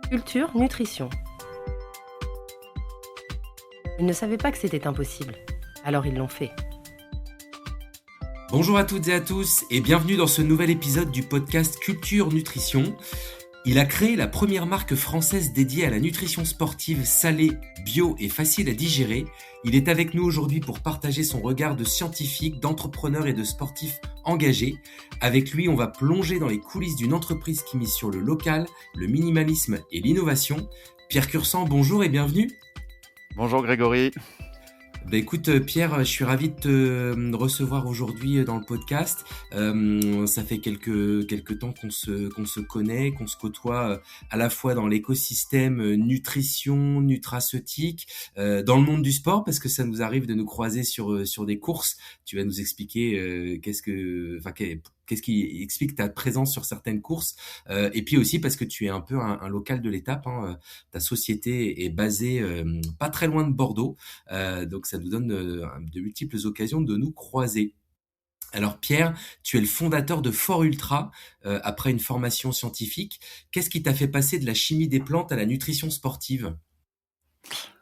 Culture, nutrition. Ils ne savaient pas que c'était impossible, alors ils l'ont fait. Bonjour à toutes et à tous et bienvenue dans ce nouvel épisode du podcast Culture Nutrition. Il a créé la première marque française dédiée à la nutrition sportive salée, bio et facile à digérer. Il est avec nous aujourd'hui pour partager son regard de scientifique, d'entrepreneur et de sportif engagé. Avec lui, on va plonger dans les coulisses d'une entreprise qui mise sur le local, le minimalisme et l'innovation. Pierre Cursan, bonjour et bienvenue. Bonjour Grégory. Écoute Pierre, je suis ravi de te recevoir aujourd'hui dans le podcast. Ça fait quelques temps qu'on se connaît, qu'on se côtoie à la fois dans l'écosystème nutrition, nutraceutique, dans le monde du sport parce que ça nous arrive de nous croiser sur des courses. Tu vas nous expliquer qu'est-ce qui explique ta présence sur certaines courses, et puis aussi parce que tu es un peu un local de l'étape. Ta société est basée pas très loin de Bordeaux. Donc ça nous donne de multiples occasions de nous croiser. Alors Pierre, tu es le fondateur de Fort Ultra après une formation scientifique. Qu'est-ce qui t'a fait passer de la chimie des plantes à la nutrition sportive ?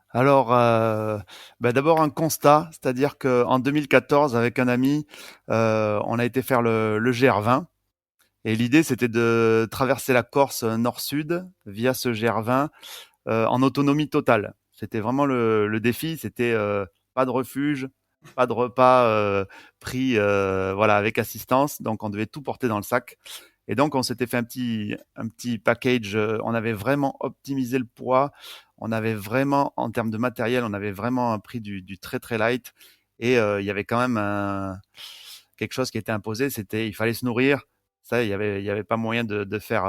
Alors, d'abord un constat, c'est-à-dire qu'en 2014, avec un ami, on a été faire le GR20. Et l'idée, c'était de traverser la Corse nord-sud via ce GR20 en autonomie totale. C'était vraiment le défi, c'était pas de refuge, pas de repas pris avec assistance, donc on devait tout porter dans le sac. Et donc on s'était fait un petit package, on avait vraiment optimisé le poids, on avait vraiment, en termes de matériel, on avait vraiment un prix du très très light, et il y avait quand même quelque chose qui était imposé, c'était il fallait se nourrir. Ça, il y avait pas moyen de faire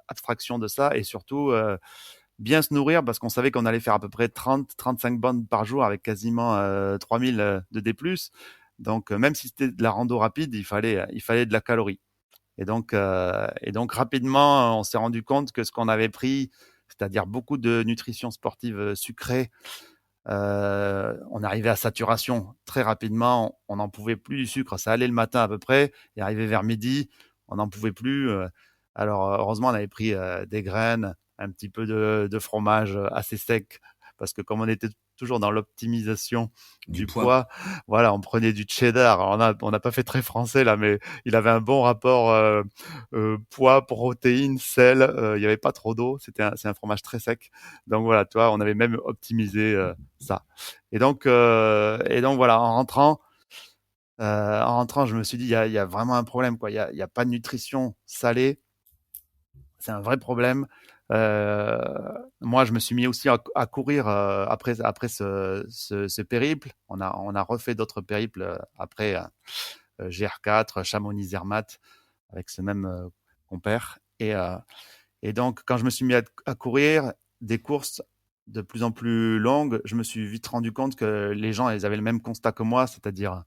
abstraction de ça, et surtout bien se nourrir parce qu'on savait qu'on allait faire à peu près 30-35 bornes par jour avec quasiment 3000 de D+. Donc même si c'était de la rando rapide, il fallait de la calorie. Et donc rapidement, on s'est rendu compte que ce qu'on avait pris, c'est-à-dire beaucoup de nutrition sportive sucrée, on arrivait à saturation très rapidement. On n'en pouvait plus du sucre. Ça allait le matin à peu près, et arrivé vers midi, on n'en pouvait plus. Alors heureusement, on avait pris des graines, un petit peu de fromage assez sec, parce que comme on était toujours dans l'optimisation Du du poids. poids, voilà, on prenait du cheddar. Alors, on n'a pas fait très français là, mais il avait un bon rapport poids, protéines, sel. Il n'y avait pas trop d'eau. C'est un fromage très sec. Donc voilà, toi, on avait même optimisé ça. Et donc voilà, en rentrant, je me suis dit, il y a vraiment un problème, quoi. Il y a pas de nutrition salée. C'est un vrai problème. Euh, Moi, je me suis mis aussi à courir après ce périple. On a refait d'autres périples après GR4, Chamonix-Zermatt, avec ce même compère. Et donc, quand je me suis mis à courir des courses de plus en plus longues, je me suis vite rendu compte que les gens, ils avaient le même constat que moi, c'est-à-dire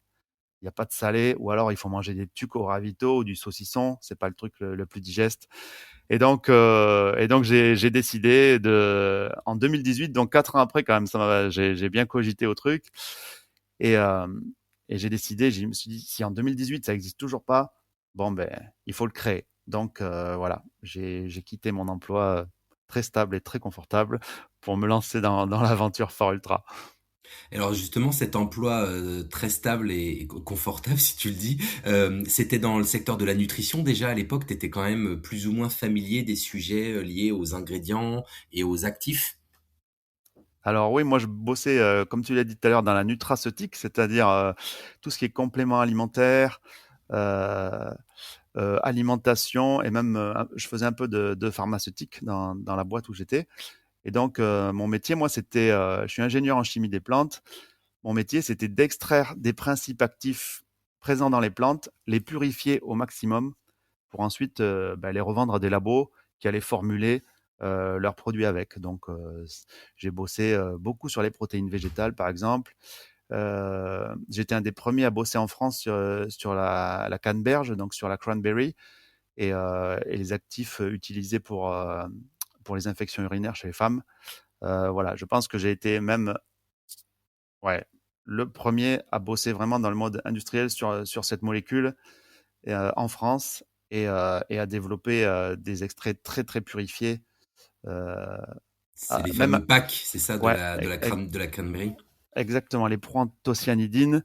il n'y a pas de salé, ou alors il faut manger des tucs au ravito ou du saucisson, c'est pas le truc le plus digeste. Et donc j'ai décidé en 2018, donc 4 ans après quand même, j'ai bien cogité au truc, et, euh, et j'ai décidé, je me suis dit, si en 2018 ça existe toujours pas, bon ben il faut le créer. Donc voilà, j'ai quitté mon emploi très stable et très confortable pour me lancer dans l'aventure Fort Ultra. Alors justement, cet emploi très stable et confortable, si tu le dis, c'était dans le secteur de la nutrition déjà à l'époque. Tu étais quand même plus ou moins familier des sujets liés aux ingrédients et aux actifs. Alors oui, moi je bossais, comme tu l'as dit tout à l'heure, dans la nutraceutique, c'est-à-dire tout ce qui est complément alimentaire, euh, alimentation, et même je faisais un peu de pharmaceutique dans la boîte où j'étais. Et donc mon métier, moi, c'était, je suis ingénieur en chimie des plantes. Mon métier, c'était d'extraire des principes actifs présents dans les plantes, les purifier au maximum pour ensuite les revendre à des labos qui allaient formuler leurs produits avec. Donc, j'ai bossé beaucoup sur les protéines végétales, par exemple. J'étais un des premiers à bosser en France sur la canneberge, donc sur la cranberry, et les actifs utilisés pour les infections urinaires chez les femmes. Voilà, je pense que j'ai été même ouais, le premier à bosser vraiment dans le mode industriel sur cette molécule en France. et à développer des extraits très très purifiés. Euh, C'est les même fameux packs, c'est ça, ouais, de la cranberry. exactement, les proanthocyanidines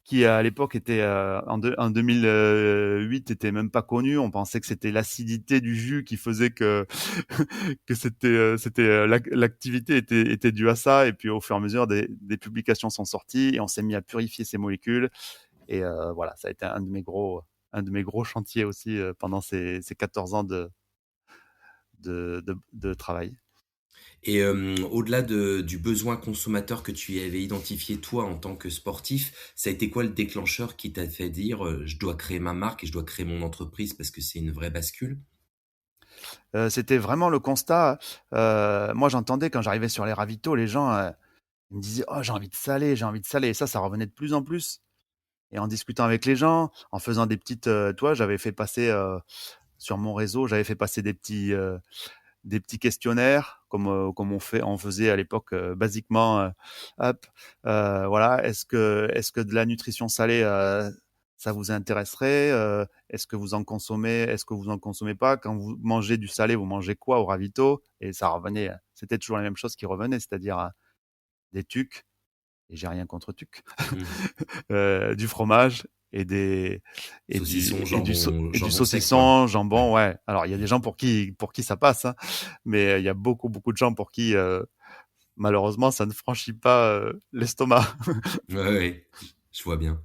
qui à l'époque était en 2008 était même pas connu. On pensait que c'était l'acidité du jus qui faisait que que l'activité était due à ça. Et puis au fur et à mesure, des publications sont sorties et on s'est mis à purifier ces molécules. Et voilà, ça a été un de mes gros chantiers aussi pendant ces 14 ans de travail. Et au-delà du besoin consommateur que tu avais identifié toi en tant que sportif, ça a été quoi le déclencheur qui t'a fait dire je dois créer ma marque et je dois créer mon entreprise parce que c'est une vraie bascule? C'était vraiment le constat. Moi, j'entendais quand j'arrivais sur les ravitaux, les gens ils me disaient oh, j'ai envie de saler, j'ai envie de saler. Et ça revenait de plus en plus. Et en discutant avec les gens, en faisant des petites. Toi, j'avais fait passer sur mon réseau, j'avais fait passer des petits questionnaires comme on faisait à l'époque basiquement hop, voilà, est-ce que de la nutrition salée ça vous intéresserait est-ce que vous en consommez pas quand vous mangez du salé vous mangez quoi au ravito et ça revenait c'était toujours la même chose qui revenait c'est-à-dire des tucs et j'ai rien contre tucs Mmh. du fromage Saucisson, jambon, et du jambon sec, quoi. saucisson, Ouais. jambon, ouais. Alors il y a des gens pour qui ça passe, hein, mais il y a beaucoup de gens pour qui malheureusement ça ne franchit pas l'estomac. Ouais, ouais, je vois bien.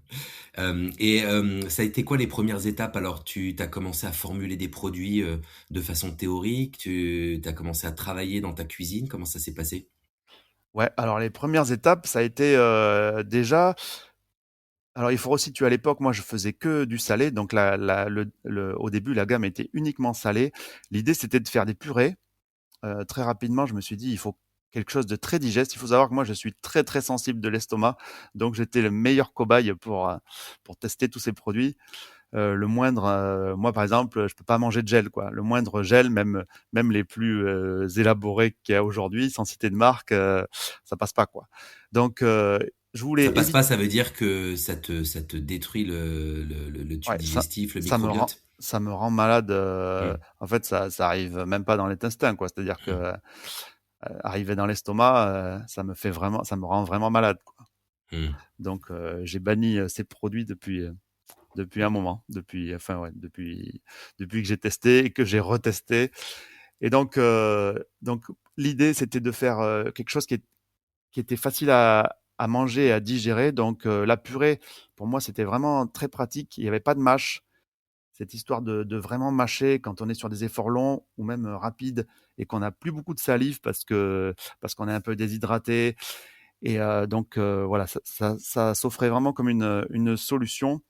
Et ça a été quoi les premières étapes? Alors, tu as commencé à formuler des produits de façon théorique, tu as commencé à travailler dans ta cuisine, comment ça s'est passé? Ouais, alors les premières étapes, ça a été déjà. Alors il faut resituer à l'époque, moi je faisais que du salé, donc au début la gamme était uniquement salée. L'idée c'était de faire des purées. Très rapidement, je me suis dit il faut quelque chose de très digeste. Il faut savoir que moi je suis très très sensible de l'estomac, donc j'étais le meilleur cobaye pour tester tous ces produits. Le moindre, moi par exemple, je peux pas manger de gel quoi. Le moindre gel, même les plus élaborés qu'il y a aujourd'hui, sans citer de marque, ça passe pas quoi. Donc je Ça voulais passe éviter. pas, ça veut dire que ça te détruit le tube Ouais, digestif, le ça me rend microbiote? ça me rend malade. Hmm. En fait, ça arrive même pas dans l'intestin quoi. C'est-à-dire que Hmm. arrivé dans l'estomac, ça me rend vraiment malade quoi. Hmm. Donc j'ai banni ces produits depuis un moment, depuis que j'ai testé et que j'ai retesté. Et donc l'idée, c'était de faire quelque chose qui était facile à manger et à digérer. Donc la purée, pour moi, c'était vraiment très pratique. Il n'y avait pas de mâche. Cette histoire de vraiment mâcher quand on est sur des efforts longs ou même rapides et qu'on n'a plus beaucoup de salive parce qu'on est un peu déshydraté. Et donc voilà, ça s'offrait vraiment comme une solution.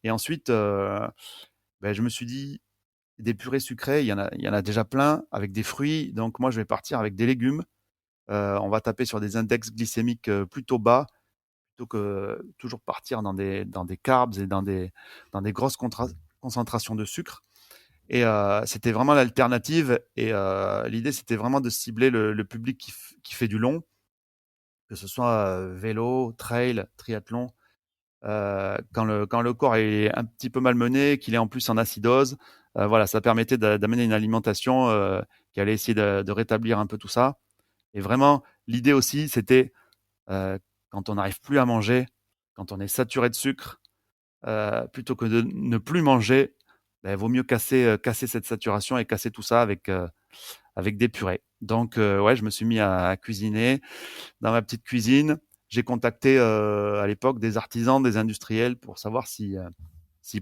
Et ensuite, ben, je me suis dit, des purées sucrées, il y en a déjà plein avec des fruits. Donc moi, je vais partir avec des légumes. On va taper sur des index glycémiques plutôt bas, plutôt que toujours partir dans des carbs et dans des grosses concentrations de sucre. Et c'était vraiment l'alternative. Et l'idée, c'était vraiment de cibler le public qui fait du long, que ce soit vélo, trail, triathlon. Quand le corps est un petit peu malmené, qu'il est en plus en acidose, voilà, ça permettait d'amener une alimentation qui allait essayer de rétablir un peu tout ça. Et vraiment, l'idée aussi, c'était quand on n'arrive plus à manger, quand on est saturé de sucre, plutôt que de ne plus manger, ben, vaut mieux casser cette saturation et casser tout ça avec des purées. Donc, ouais, je me suis mis à cuisiner dans ma petite cuisine. J'ai contacté à l'époque des artisans, des industriels pour savoir s'ils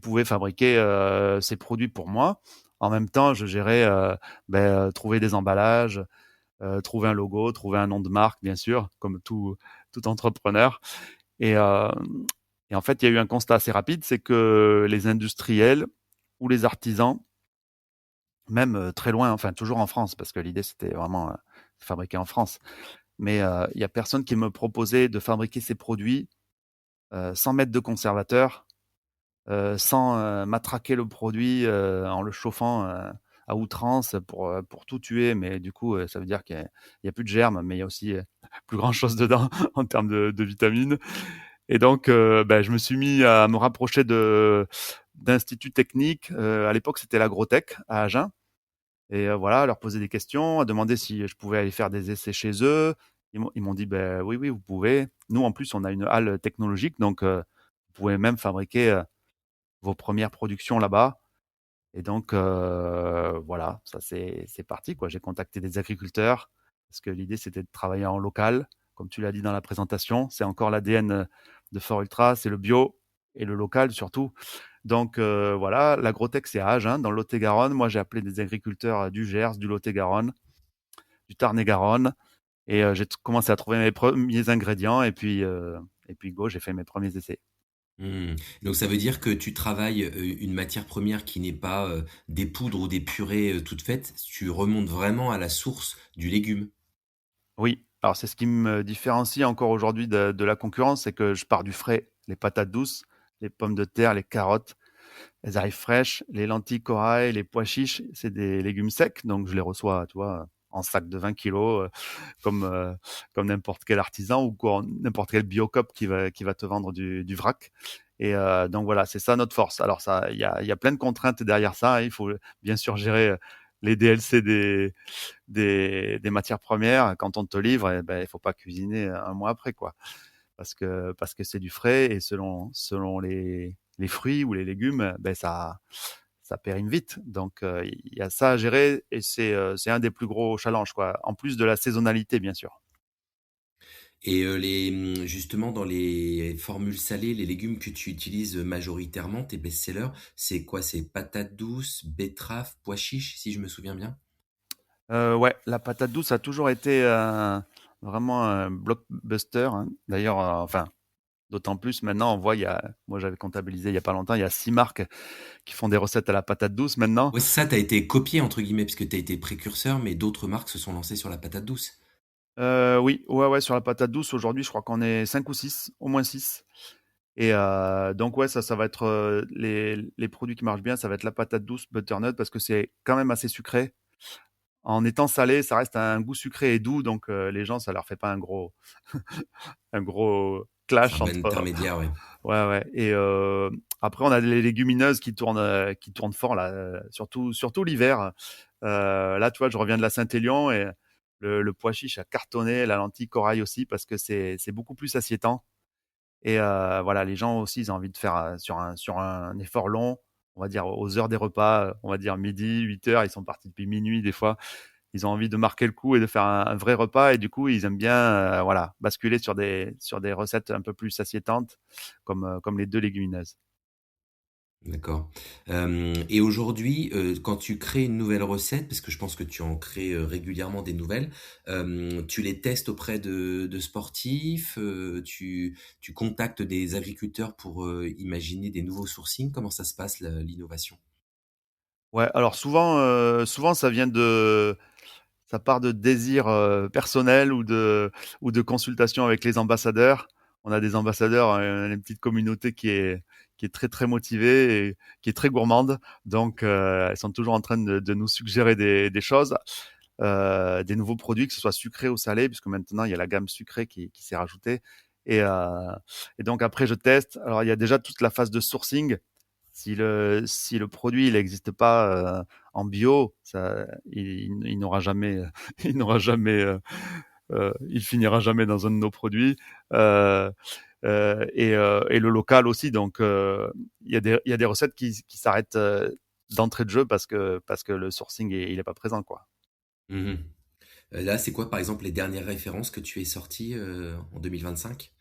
pouvaient fabriquer ces produits pour moi. En même temps, je gérais trouver des emballages, trouver un logo, trouver un nom de marque, bien sûr, comme tout entrepreneur. Et, euh, et en fait, il y a eu un constat assez rapide, c'est que les industriels ou les artisans, même très loin, enfin toujours en France, parce que l'idée c'était vraiment fabriquer en France, mais il y a personne qui me proposait de fabriquer ces produits sans mettre de conservateur, sans matraquer le produit en le chauffant à outrance pour tout tuer. Mais du coup, ça veut dire qu'il y a plus de germes, mais il y a aussi plus grand chose dedans en termes de vitamines. Et donc, je me suis mis à me rapprocher d'instituts techniques. À l'époque, c'était l'Agrotech à Agen. Et voilà, leur poser des questions, à demander si je pouvais aller faire des essais chez eux. Ils m'ont dit, ben oui, oui, vous pouvez. Nous, en plus, on a une halle technologique, donc vous pouvez même fabriquer vos premières productions là-bas. Et donc, voilà, ça c'est parti, quoi. J'ai contacté des agriculteurs parce que l'idée, c'était de travailler en local. Comme tu l'as dit dans la présentation, c'est encore l'ADN de Fort Ultra, c'est le bio et le local surtout. Donc, voilà, l'agrotech, c'est à Agen, dans le Lot-et-Garonne. Moi, j'ai appelé des agriculteurs du Gers, du Lot-et-Garonne, du Tarn-et-Garonne. Et j'ai commencé à trouver mes premiers ingrédients. Et puis go, j'ai fait mes premiers essais. Mmh. Donc ça veut dire que tu travailles une matière première qui n'est pas des poudres ou des purées toutes faites, tu remontes vraiment à la source du légume. Oui, alors c'est ce qui me différencie encore aujourd'hui de la concurrence, c'est que je pars du frais. Les patates douces, les pommes de terre, les carottes, elles arrivent fraîches. Les lentilles corail, les pois chiches, c'est des légumes secs, donc je les reçois, tu vois, en sac de 20 kilos, comme, comme n'importe quel artisan ou n'importe quel biocop qui va te vendre du vrac. Et donc voilà, c'est ça notre force. Alors ça, il y a plein de contraintes derrière ça, hein. Il faut bien sûr gérer les DLC des matières premières. Quand on te livre, eh ben, il faut pas cuisiner un mois après, quoi. Parce que c'est du frais et selon les fruits ou les légumes, ben ça périme vite. Donc il y a ça à gérer et c'est un des plus gros challenges, quoi. En plus de la saisonnalité, bien sûr. Et justement, dans les formules salées, les légumes que tu utilises majoritairement, tes best-sellers, c'est quoi? C'est patates douces, betteraves, pois chiches, si je me souviens bien? Ouais, la patate douce a toujours été vraiment un blockbuster, hein. D'ailleurs, enfin, d'autant plus maintenant, on voit, moi j'avais comptabilisé il y a pas longtemps, il y a 6 marques qui font des recettes à la patate douce maintenant. Ouais, c'est ça, t'as été copié entre guillemets, parce que t'as été précurseur, mais d'autres marques se sont lancées sur la patate douce. Oui, ouais, ouais, sur la patate douce, aujourd'hui, je crois qu'on est 5 ou 6, au moins 6. Et donc ouais, ça va être les produits qui marchent bien, ça va être la patate douce butternut parce que c'est quand même assez sucré. En étant salé, ça reste un goût sucré et doux, donc les gens, ça leur fait pas un gros C'est un clash bon entre. intermédiaire, ouais. Ouais, ouais. Et après, on a les légumineuses qui tournent fort là, surtout l'hiver. Là, tu vois, je reviens de la Saint-Élion et le pois chiche a cartonné, la lentille corail aussi parce que c'est beaucoup plus assiétant. Et voilà, les gens aussi, ils ont envie de faire sur un effort long, on va dire aux heures des repas, on va dire midi, 8 heures, ils sont partis depuis minuit des fois. Ils ont envie de marquer le coup et de faire un vrai repas et du coup, ils aiment bien voilà, basculer sur des recettes un peu plus satiétantes comme les 2 légumineuses. D'accord. Et aujourd'hui, quand tu crées une nouvelle recette, parce que je pense que tu en crées régulièrement des nouvelles, tu les testes auprès de sportifs, tu contactes des agriculteurs pour imaginer des nouveaux sourcings. Comment ça se passe, l'innovation? Ouais, alors souvent ça part de désirs personnels ou de consultations avec les ambassadeurs. On a des ambassadeurs, une petite communauté qui est très très motivée et qui est très gourmande. Donc, elles sont toujours en train de nous suggérer des choses, des nouveaux produits, que ce soit sucré ou salé, puisque maintenant il y a la gamme sucrée qui s'est rajoutée. Et donc après, je teste. Alors, il y a déjà toute la phase de sourcing. Si le produit il n'existe pas en bio, il n'aura jamais, il finira jamais dans un de nos produits. Euh, et le local aussi. Donc, il y a des recettes qui s'arrêtent d'entrée de jeu parce que le sourcing il est pas présent, quoi. Mhm. Là, c'est quoi, par exemple, les dernières références que tu es sorties en 2025?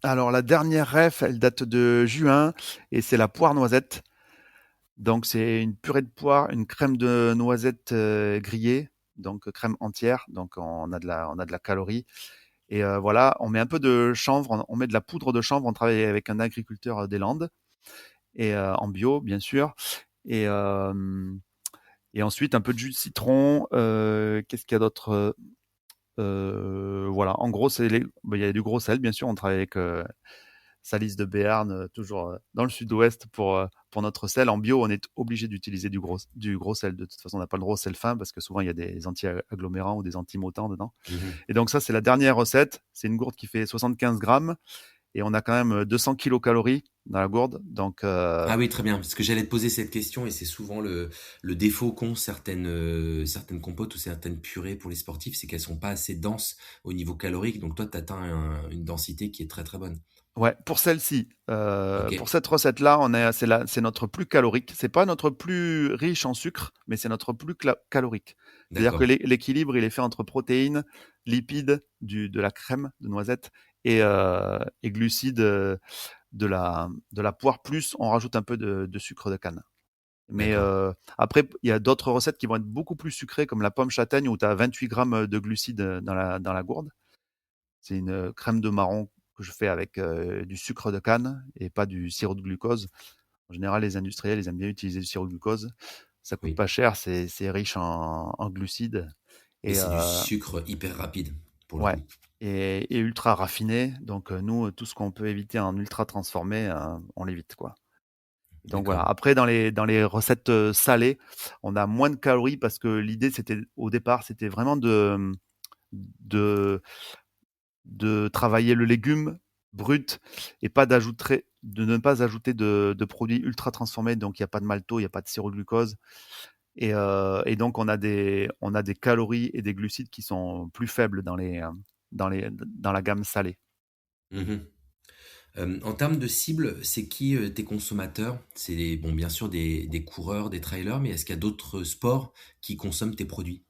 Alors la dernière ref, elle date de juin et c'est la poire noisette. Donc c'est une purée de poire, une crème de noisette grillée, donc crème entière, donc on a de la calorie. Et voilà, on met un peu de chanvre, on met de la poudre de chanvre, on travaille avec un agriculteur des Landes, et en bio bien sûr. Et, et ensuite un peu de jus de citron, qu'est-ce qu'il y a d'autre? Voilà, en gros, il y a du gros sel, bien sûr, on travaille avec Salis de Béarn, toujours dans le sud-ouest pour notre sel. En bio, on est obligé d'utiliser du gros sel. De toute façon, on n'a pas le gros sel fin parce que souvent, il y a des anti-agglomérants ou des anti-motants dedans. Mhm. Et donc ça, c'est la dernière recette. C'est une gourde qui fait 75 grammes et on a quand même 200 kilocalories dans la gourde. Donc, Ah oui, très bien, parce que j'allais te poser cette question et c'est souvent le défaut qu'ont certaines compotes ou certaines purées pour les sportifs, c'est qu'elles sont pas assez denses au niveau calorique. Donc toi, tu atteins une densité qui est très très bonne. ouais, pour celle-ci, Ok, pour cette recette-là, c'est notre plus calorique. C'est pas notre plus riche en sucre, mais c'est notre plus calorique. C'est-à-dire que d'accord. l'équilibre, il est fait entre protéines, lipides de la crème de noisette et glucides de la poire. Plus, on rajoute un peu de sucre de canne. Mais D'accord. après, il y a d'autres recettes qui vont être beaucoup plus sucrées, comme la pomme châtaigne, où tu as 28 grammes de glucides dans la gourde. C'est une crème de marron que je fais avec du sucre de canne et pas du sirop de glucose. En général, les industriels, ils aiment bien utiliser du sirop de glucose. Ça coûte Oui. pas cher, c'est riche en glucides Et et c'est du sucre hyper rapide pour le ouais, coup. et ultra raffiné. Donc nous, tout ce qu'on peut éviter en ultra transformé, on l'évite quoi. Donc voilà. D'accord. Après, dans les recettes salées, on a moins de calories parce que l'idée, c'était au départ, c'était vraiment de de travailler le légume brut et pas de ne pas ajouter de produits ultra transformés. Donc, il n'y a pas de malto, il n'y a pas de sirop de glucose. Et donc, on a des calories et des glucides qui sont plus faibles dans la gamme salée. Mhm. En termes de cible, c'est qui tes consommateurs? C'est bon, bien sûr des coureurs, des trailers, mais est-ce qu'il y a d'autres sports qui consomment tes produits?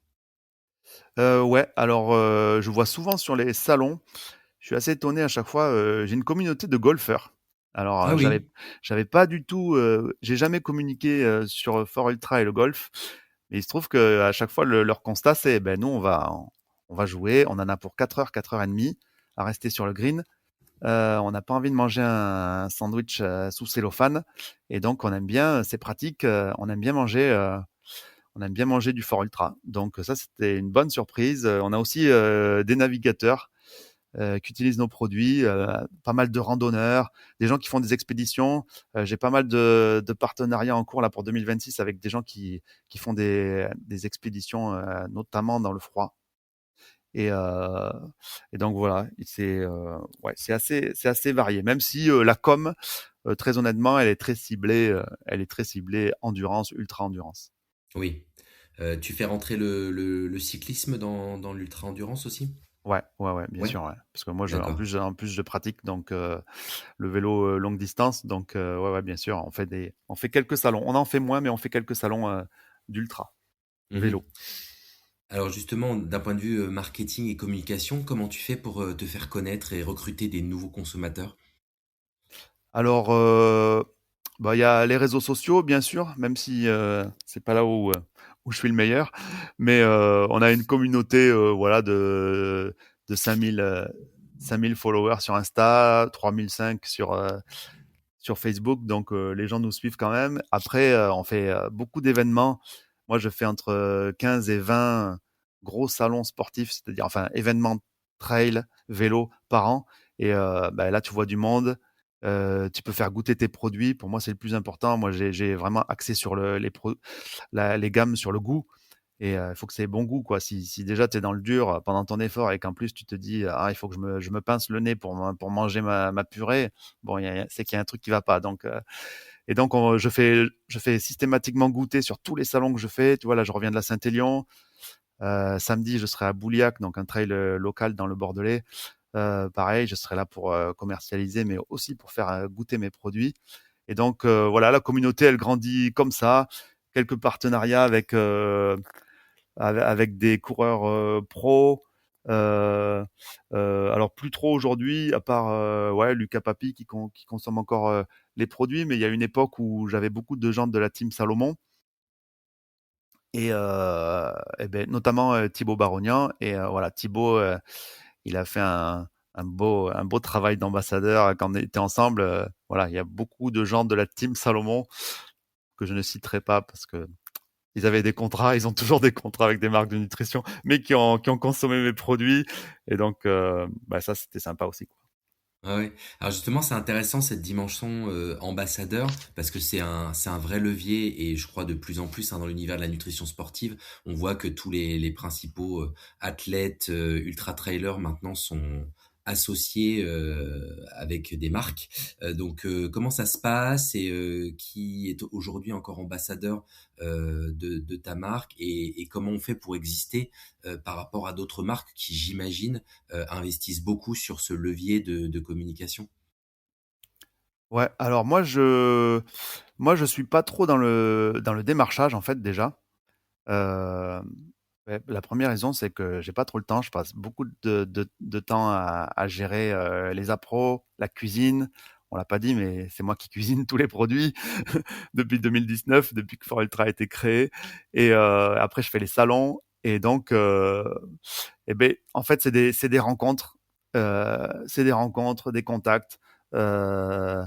Ouais, alors je vois souvent sur les salons, je suis assez étonné à chaque fois, j'ai une communauté de golfeurs. Alors, Ah oui, j'avais pas du tout, j'ai jamais communiqué, sur Fort Ultra et le golf, mais il se trouve qu'à chaque fois leur constat c'est: «Beh, nous on va jouer, on en a pour 4 heures et demie à rester sur le green, on n'a pas envie de manger un sandwich, sous cellophane et donc on aime bien, c'est pratique, on aime bien manger du Fort Ultra». Donc ça, c'était une bonne surprise. On a aussi, des navigateurs qui utilisent nos produits, pas mal de randonneurs, des gens qui font des expéditions. J'ai pas mal de partenariats en cours là pour 2026 avec des gens qui font des expéditions, notamment dans le froid. Et, euh, et donc voilà, ouais, c'est assez varié. Même si la com, très honnêtement, elle est très ciblée endurance, ultra endurance. oui. Tu fais rentrer le cyclisme dans l'ultra-endurance aussi? Ouais, ouais, ouais, bien Ouais, sûr, ouais. Parce que moi, d'accord. en plus, je pratique donc le vélo longue distance. Donc, ouais, ouais, bien sûr, on fait quelques salons. On en fait moins, mais on fait quelques salons d'ultra Mhm. vélo. Alors justement, d'un point de vue marketing et communication, comment tu fais pour te faire connaître et recruter des nouveaux consommateurs? Alors, bah, il y a les réseaux sociaux, bien sûr, même si c'est pas là où je suis le meilleur. Mais on a une communauté, voilà, de 5000 followers sur Insta, 3005 sur Facebook, donc les gens nous suivent quand même. Après, on fait beaucoup d'événements. Moi, je fais entre 15 et 20 gros salons sportifs, c'est-à-dire enfin événements trail, vélo par an. Et bah, là, tu vois du monde. Tu peux faire goûter tes produits. Pour moi, c'est le plus important. Moi, j'ai vraiment axé sur les gammes, sur le goût. Et il faut que ça ait bon goût, quoi. Si déjà tu es dans le dur pendant ton effort et qu'en plus tu te dis ah il faut que je me pince le nez pour manger ma purée, bon c'est qu'il y a un truc qui va pas. Donc et donc je fais systématiquement goûter sur tous les salons que je fais. Tu vois là je reviens de la Saint-Élion. Samedi je serai à Bouliac, donc un trail local dans le Bordelais. Pareil, je serai là pour commercialiser, mais aussi pour faire goûter mes produits. Et donc voilà, la communauté elle grandit comme ça. Quelques partenariats avec des coureurs pro. Alors plus trop aujourd'hui, à part ouais, Lucas Papi qui consomme encore les produits, mais il y a une époque où j'avais beaucoup de gens de la team Salomon et ben, notamment Thibaut Barognan. Et voilà, Thibaut, il a fait un beau travail d'ambassadeur quand on était ensemble. Voilà, il y a beaucoup de gens de la team Salomon que je ne citerai pas parce que ils avaient des contrats, ils ont toujours des contrats avec des marques de nutrition, mais qui ont consommé mes produits. Et donc, bah, ça, c'était sympa aussi, quoi. Ah ouais. Alors justement, c'est intéressant cette dimension ambassadeur parce que c'est un vrai levier et je crois de plus en plus hein, dans l'univers de la nutrition sportive, on voit que tous les principaux athlètes ultra trailers maintenant sont associé avec des marques. Donc, comment ça se passe et qui est aujourd'hui encore ambassadeur de ta marque et comment on fait pour exister par rapport à d'autres marques qui, j'imagine, investissent beaucoup sur ce levier de communication? Ouais, alors moi je suis pas trop dans le démarchage en fait déjà. Hem, la première raison, c'est que j'ai pas trop le temps. Je passe beaucoup de temps à gérer, les appros, la cuisine. On l'a pas dit, mais c'est moi qui cuisine tous les produits depuis 2019, depuis que Fort Ultra a été créé et après je fais les salons et donc et beh, en fait, c'est des rencontres, c'est des rencontres, des contacts, heu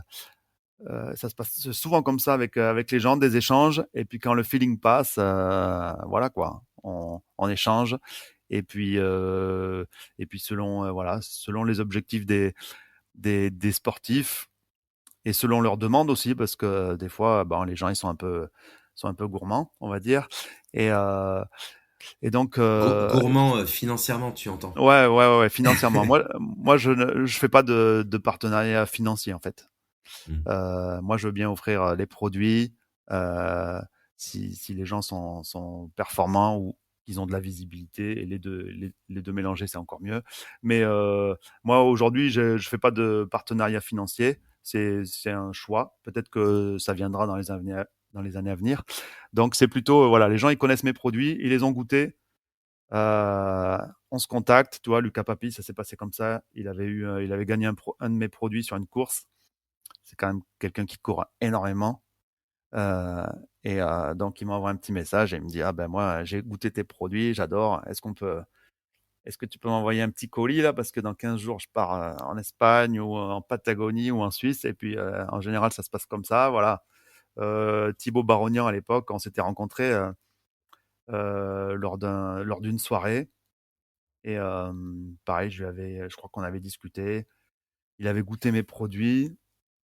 ça se passe souvent comme ça avec les gens, des échanges et puis quand le feeling passe, voilà quoi, on échange et puis selon, voilà, selon les objectifs des sportifs et selon leurs demandes aussi parce que des fois, ben, les gens ils sont un peu gourmands, on va dire et heu et donc Gourmand financièrement, tu entends? ouais, ouais, ouais, ouais, financièrement. Moi je fais pas de partenariat financier en fait. Mmh. Moi, je veux bien offrir les produits euh, si les gens sont performants ou qu'ils ont de la visibilité et les deux mélangés, c'est encore mieux. Mais moi, aujourd'hui, je fais pas de partenariat financier. C'est un choix. Peut-être que ça viendra dans les années à venir. Donc, c'est plutôt, voilà, les gens, ils connaissent mes produits, ils les ont goûtés. Euh, on se contacte. Tu vois, Lucas Papi, ça s'est passé comme ça. Il avait gagné un de mes produits sur une course. C'est quand même quelqu'un qui court énormément. Euh, donc, il m'envoie un petit message et il me dit: Ah ben, moi, j'ai goûté tes produits, j'adore. Est-ce que tu peux m'envoyer un petit colis là? Parce que dans 15 jours, je pars en Espagne ou en Patagonie ou en Suisse. Et puis, en général, ça se passe comme ça. Voilà. Thibaut Barognan, à l'époque, on s'était rencontrés lors d'une soirée. Et pareil, je crois qu'on avait discuté. Il avait goûté mes produits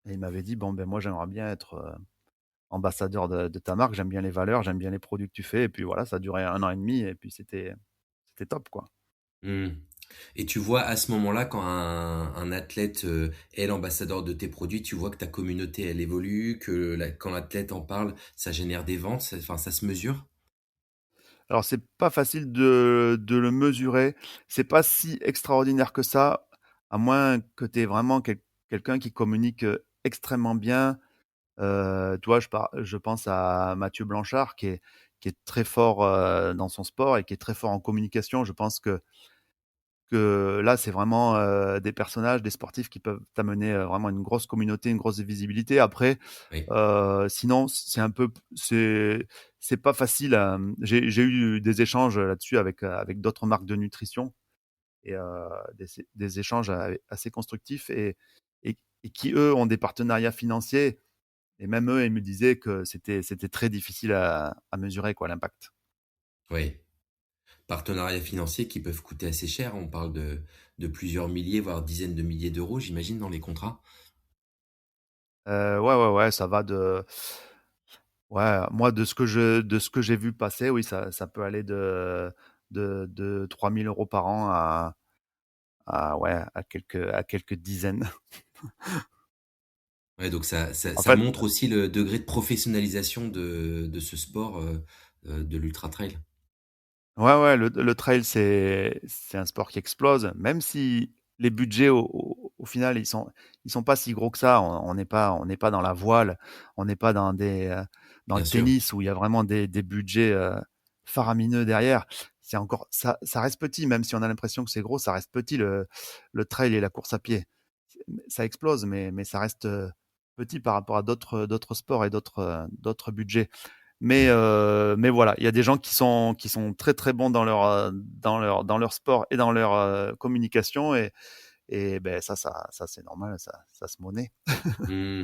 et il m'avait dit: Bon, ben, moi, j'aimerais bien être ambassadeur de ta marque, j'aime bien les valeurs, j'aime bien les produits que tu fais. Et puis voilà, ça a duré 1 an et demi et puis c'était top, quoi. Mmh. Et tu vois à ce moment-là, quand un athlète est l'ambassadeur de tes produits, tu vois que ta communauté, elle évolue, que quand l'athlète en parle, ça génère des ventes, enfin, ça se mesure? Alors, c'est pas facile de le mesurer. C'est pas si extraordinaire que ça, à moins que tu aies vraiment quelqu'un qui communique extrêmement bien. Tu vois, je pense à Mathieu Blanchard qui est très fort dans son sport et qui est très fort en communication. Je pense que là, c'est vraiment des personnages, des sportifs qui peuvent t'amener vraiment une grosse communauté, une grosse visibilité. Après, Oui. sinon, c'est pas facile. J'ai eu des échanges là-dessus avec d'autres marques de nutrition et des échanges assez constructifs et qui, eux, ont des partenariats financiers. Et même eux, ils me disaient que c'était très difficile à mesurer, quoi, l'impact. Oui. Partenariats financiers qui peuvent coûter assez cher. On parle de plusieurs milliers, voire dizaines de milliers d'euros, j'imagine, dans les contrats. Ouais, ouais, ouais, ça va ouais, moi, de ce que j'ai vu passer, oui, ça peut aller de 3 000 € par an ouais, à quelques dizaines. Ouais, donc En ça fait, montre aussi le degré de professionnalisation de ce sport de l'ultra trail. ouais, ouais, le trail, c'est un sport qui explose, même si les budgets, au final, ils sont pas si gros que ça. On n'est pas dans la voile, on n'est pas dans le Bien sûr, tennis où il y a vraiment des budgets faramineux derrière. Ça reste petit, même si on a l'impression que c'est gros, ça reste petit le trail et la course à pied. Ça explose, mais ça reste petit par rapport à d'autres sports et d'autres budgets. oui. Mais voilà, il y a des gens qui sont très très bons dans leur sport et dans leur communication et ben ça c'est normal, ça se monnaie. Mmh.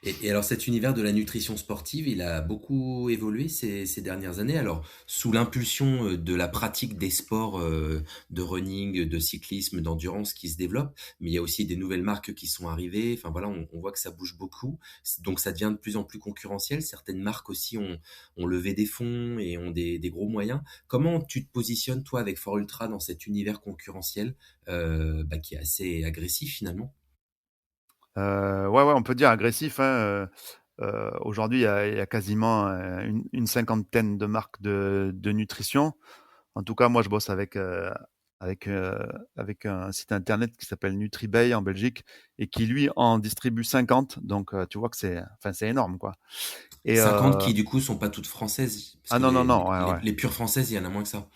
Et alors cet univers de la nutrition sportive, il a beaucoup évolué ces dernières années. Alors sous l'impulsion de la pratique des sports de running, de cyclisme, d'endurance qui se développent, mais il y a aussi des nouvelles marques qui sont arrivées. Enfin voilà, on voit que ça bouge beaucoup. Donc ça devient de plus en plus concurrentiel. Certaines marques aussi ont levé des fonds et ont des gros moyens. Comment tu te positionnes toi avec Fort Ultra dans cet univers concurrentiel qui est assez agressif finalement? Ouais, ouais, on peut dire agressif, hein. Aujourd'hui, il y a quasiment une cinquantaine de marques de nutrition. En tout cas, moi, je bosse avec, euh, avec un site internet qui s'appelle NutriBay en Belgique et qui, lui, en distribue 50. Donc, tu vois que c'est énorme, quoi. Et 50 qui du coup sont pas toutes françaises, parce ah que non, non, non, ouais, ouais. les pures françaises, il y en a moins que ça.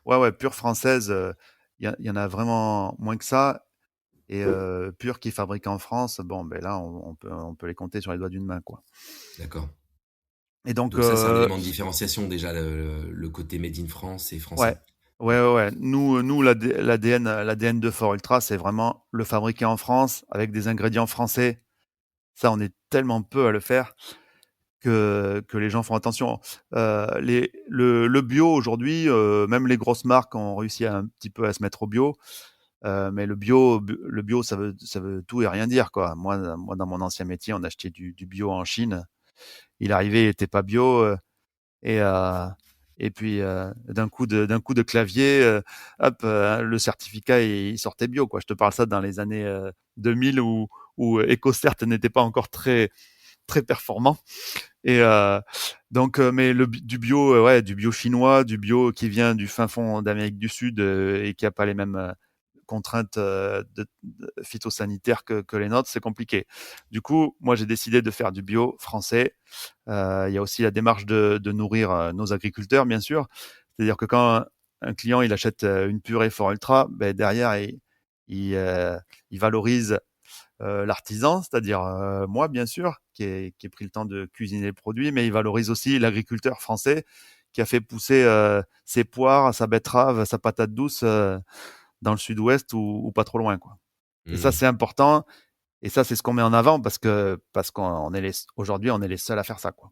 Ouais, ouais, pure française, il y en a vraiment moins que ça. Et pure qui est fabriquée en France, bon, ben là, on peut les compter sur les doigts d'une main, quoi. D'accord. Et donc, Donc ça, c'est un élément de différenciation déjà, le côté made in France et ouais, français. ouais, ouais, ouais. Nous, l'ADN de Fort Ultra, c'est vraiment le fabriquer en France avec des ingrédients français. Ça, on est tellement peu à le faire que les gens font attention. Le bio aujourd'hui, même les grosses marques ont réussi un petit peu à se mettre au bio. Mais le bio, ça veut tout et rien dire, quoi. Moi, dans mon ancien métier, on achetait du bio en Chine. Il arrivait, il était pas bio. Et, euh, et puis d'un coup de clavier, hop, le certificat il sortait bio, quoi. Je te parle ça dans les années 2000 où EcoCert n'était pas encore très très performant. Et donc, mais du bio, ouais, du bio chinois, du bio qui vient du fin fond d'Amérique du Sud et qui a pas les mêmes contraintes phytosanitaires que les nôtres, c'est compliqué. Du coup, moi, j'ai décidé de faire du bio français. Il y a aussi la démarche de nourrir nos agriculteurs, bien sûr. C'est-à-dire que quand un client il achète une purée Fort Ultra, ben derrière il, euh, il valorise l'artisan, c'est-à-dire moi bien sûr, qui ai pris le temps de cuisiner le produit, mais il valorise aussi l'agriculteur français qui a fait pousser ses poires, sa betterave, sa patate douce dans le sud-ouest ou pas trop loin, quoi. Et ça Hmm. c'est important, et ça c'est ce qu'on met en avant parce qu'on est aujourd'hui on est les seuls à faire ça, quoi.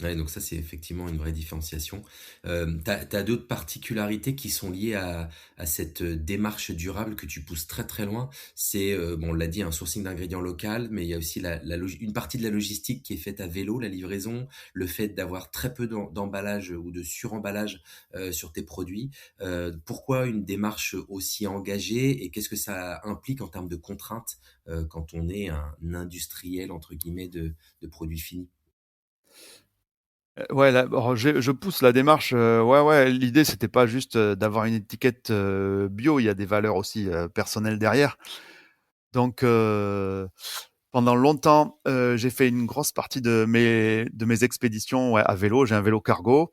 Ouais, donc ça, c'est effectivement une vraie différenciation. T'as d'autres particularités qui sont liées à cette démarche durable que tu pousses très très loin. C'est, bon, on l'a dit, un sourcing d'ingrédients local, mais il y a aussi une partie de la logistique qui est faite à vélo, la livraison, le fait d'avoir très peu d'emballage ou de suremballage sur tes produits. Pourquoi une démarche aussi engagée et qu'est-ce que ça implique en termes de contraintes quand on est un industriel, entre guillemets, de produits finis? Ouais, alors je pousse la démarche. Ouais, ouais. L'idée, c'était pas juste d'avoir une étiquette bio. Il y a des valeurs aussi personnelles derrière. Donc, pendant longtemps, j'ai fait une grosse partie de mes expéditions, ouais, à vélo. J'ai un vélo cargo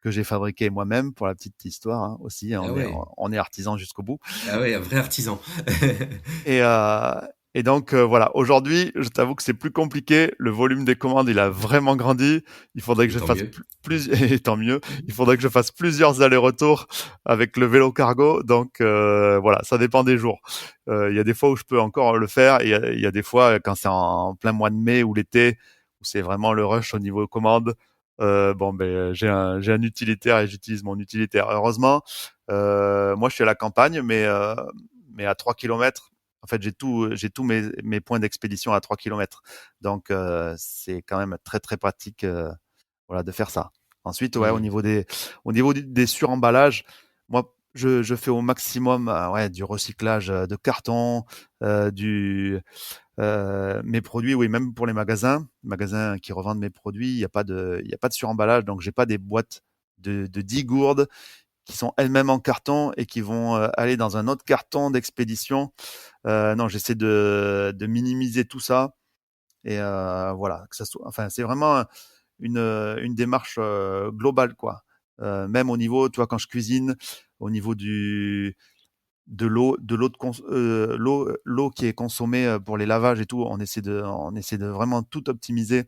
que j'ai fabriqué moi-même, pour la petite histoire, hein, aussi. Ah ouais. On est artisan jusqu'au bout. Ah ouais, un vrai artisan. Et, euh, et donc voilà, aujourd'hui, je t'avoue que c'est plus compliqué. Le volume des commandes, il a vraiment grandi. Il faudrait que Et je tant fasse mieux. et tant mieux. Il faudrait que je fasse plusieurs allers-retours avec le vélo cargo. Donc voilà, ça dépend des jours. Il y a des fois où je peux encore le faire, et il y a des fois quand c'est en plein mois de mai ou l'été, où c'est vraiment le rush au niveau commande. Bon, ben j'ai un utilitaire et j'utilise mon utilitaire. Heureusement, moi je suis à la campagne, mais à 3 kilomètres. En fait, j'ai tous mes points d'expédition à 3 kilomètres. Donc, c'est quand même très, très pratique, voilà, de faire ça. Ensuite, ouais, au Hmm. niveau des suremballages, moi, je fais au maximum, ouais, du recyclage de carton, mes produits, oui, même pour les magasins qui revendent mes produits, il y a pas de suremballage, donc j'ai pas des boîtes de 10 gourdes qui sont elles-mêmes en carton et qui vont aller dans un autre carton d'expédition. Non, j'essaie de minimiser tout ça, et voilà, que ça soit, enfin, c'est vraiment une démarche globale, quoi. Même au niveau, tu vois, quand je cuisine, au niveau de l'eau qui est consommée pour les lavages et tout, on essaie de vraiment tout optimiser.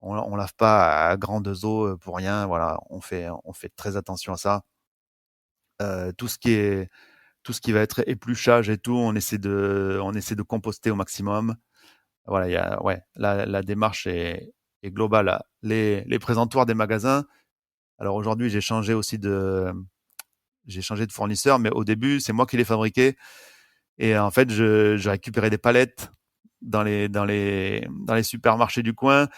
On lave pas à grandes eaux pour rien. Voilà, on fait très attention à ça. Tout ce qui va être épluchage et tout, on essaie de composter au maximum. Voilà, la démarche est globale. Les présentoirs des magasins. Alors aujourd'hui, j'ai changé de fournisseur, mais au début, c'est moi qui les fabriquais. Et en fait, je récupérais des palettes dans les supermarchés du coin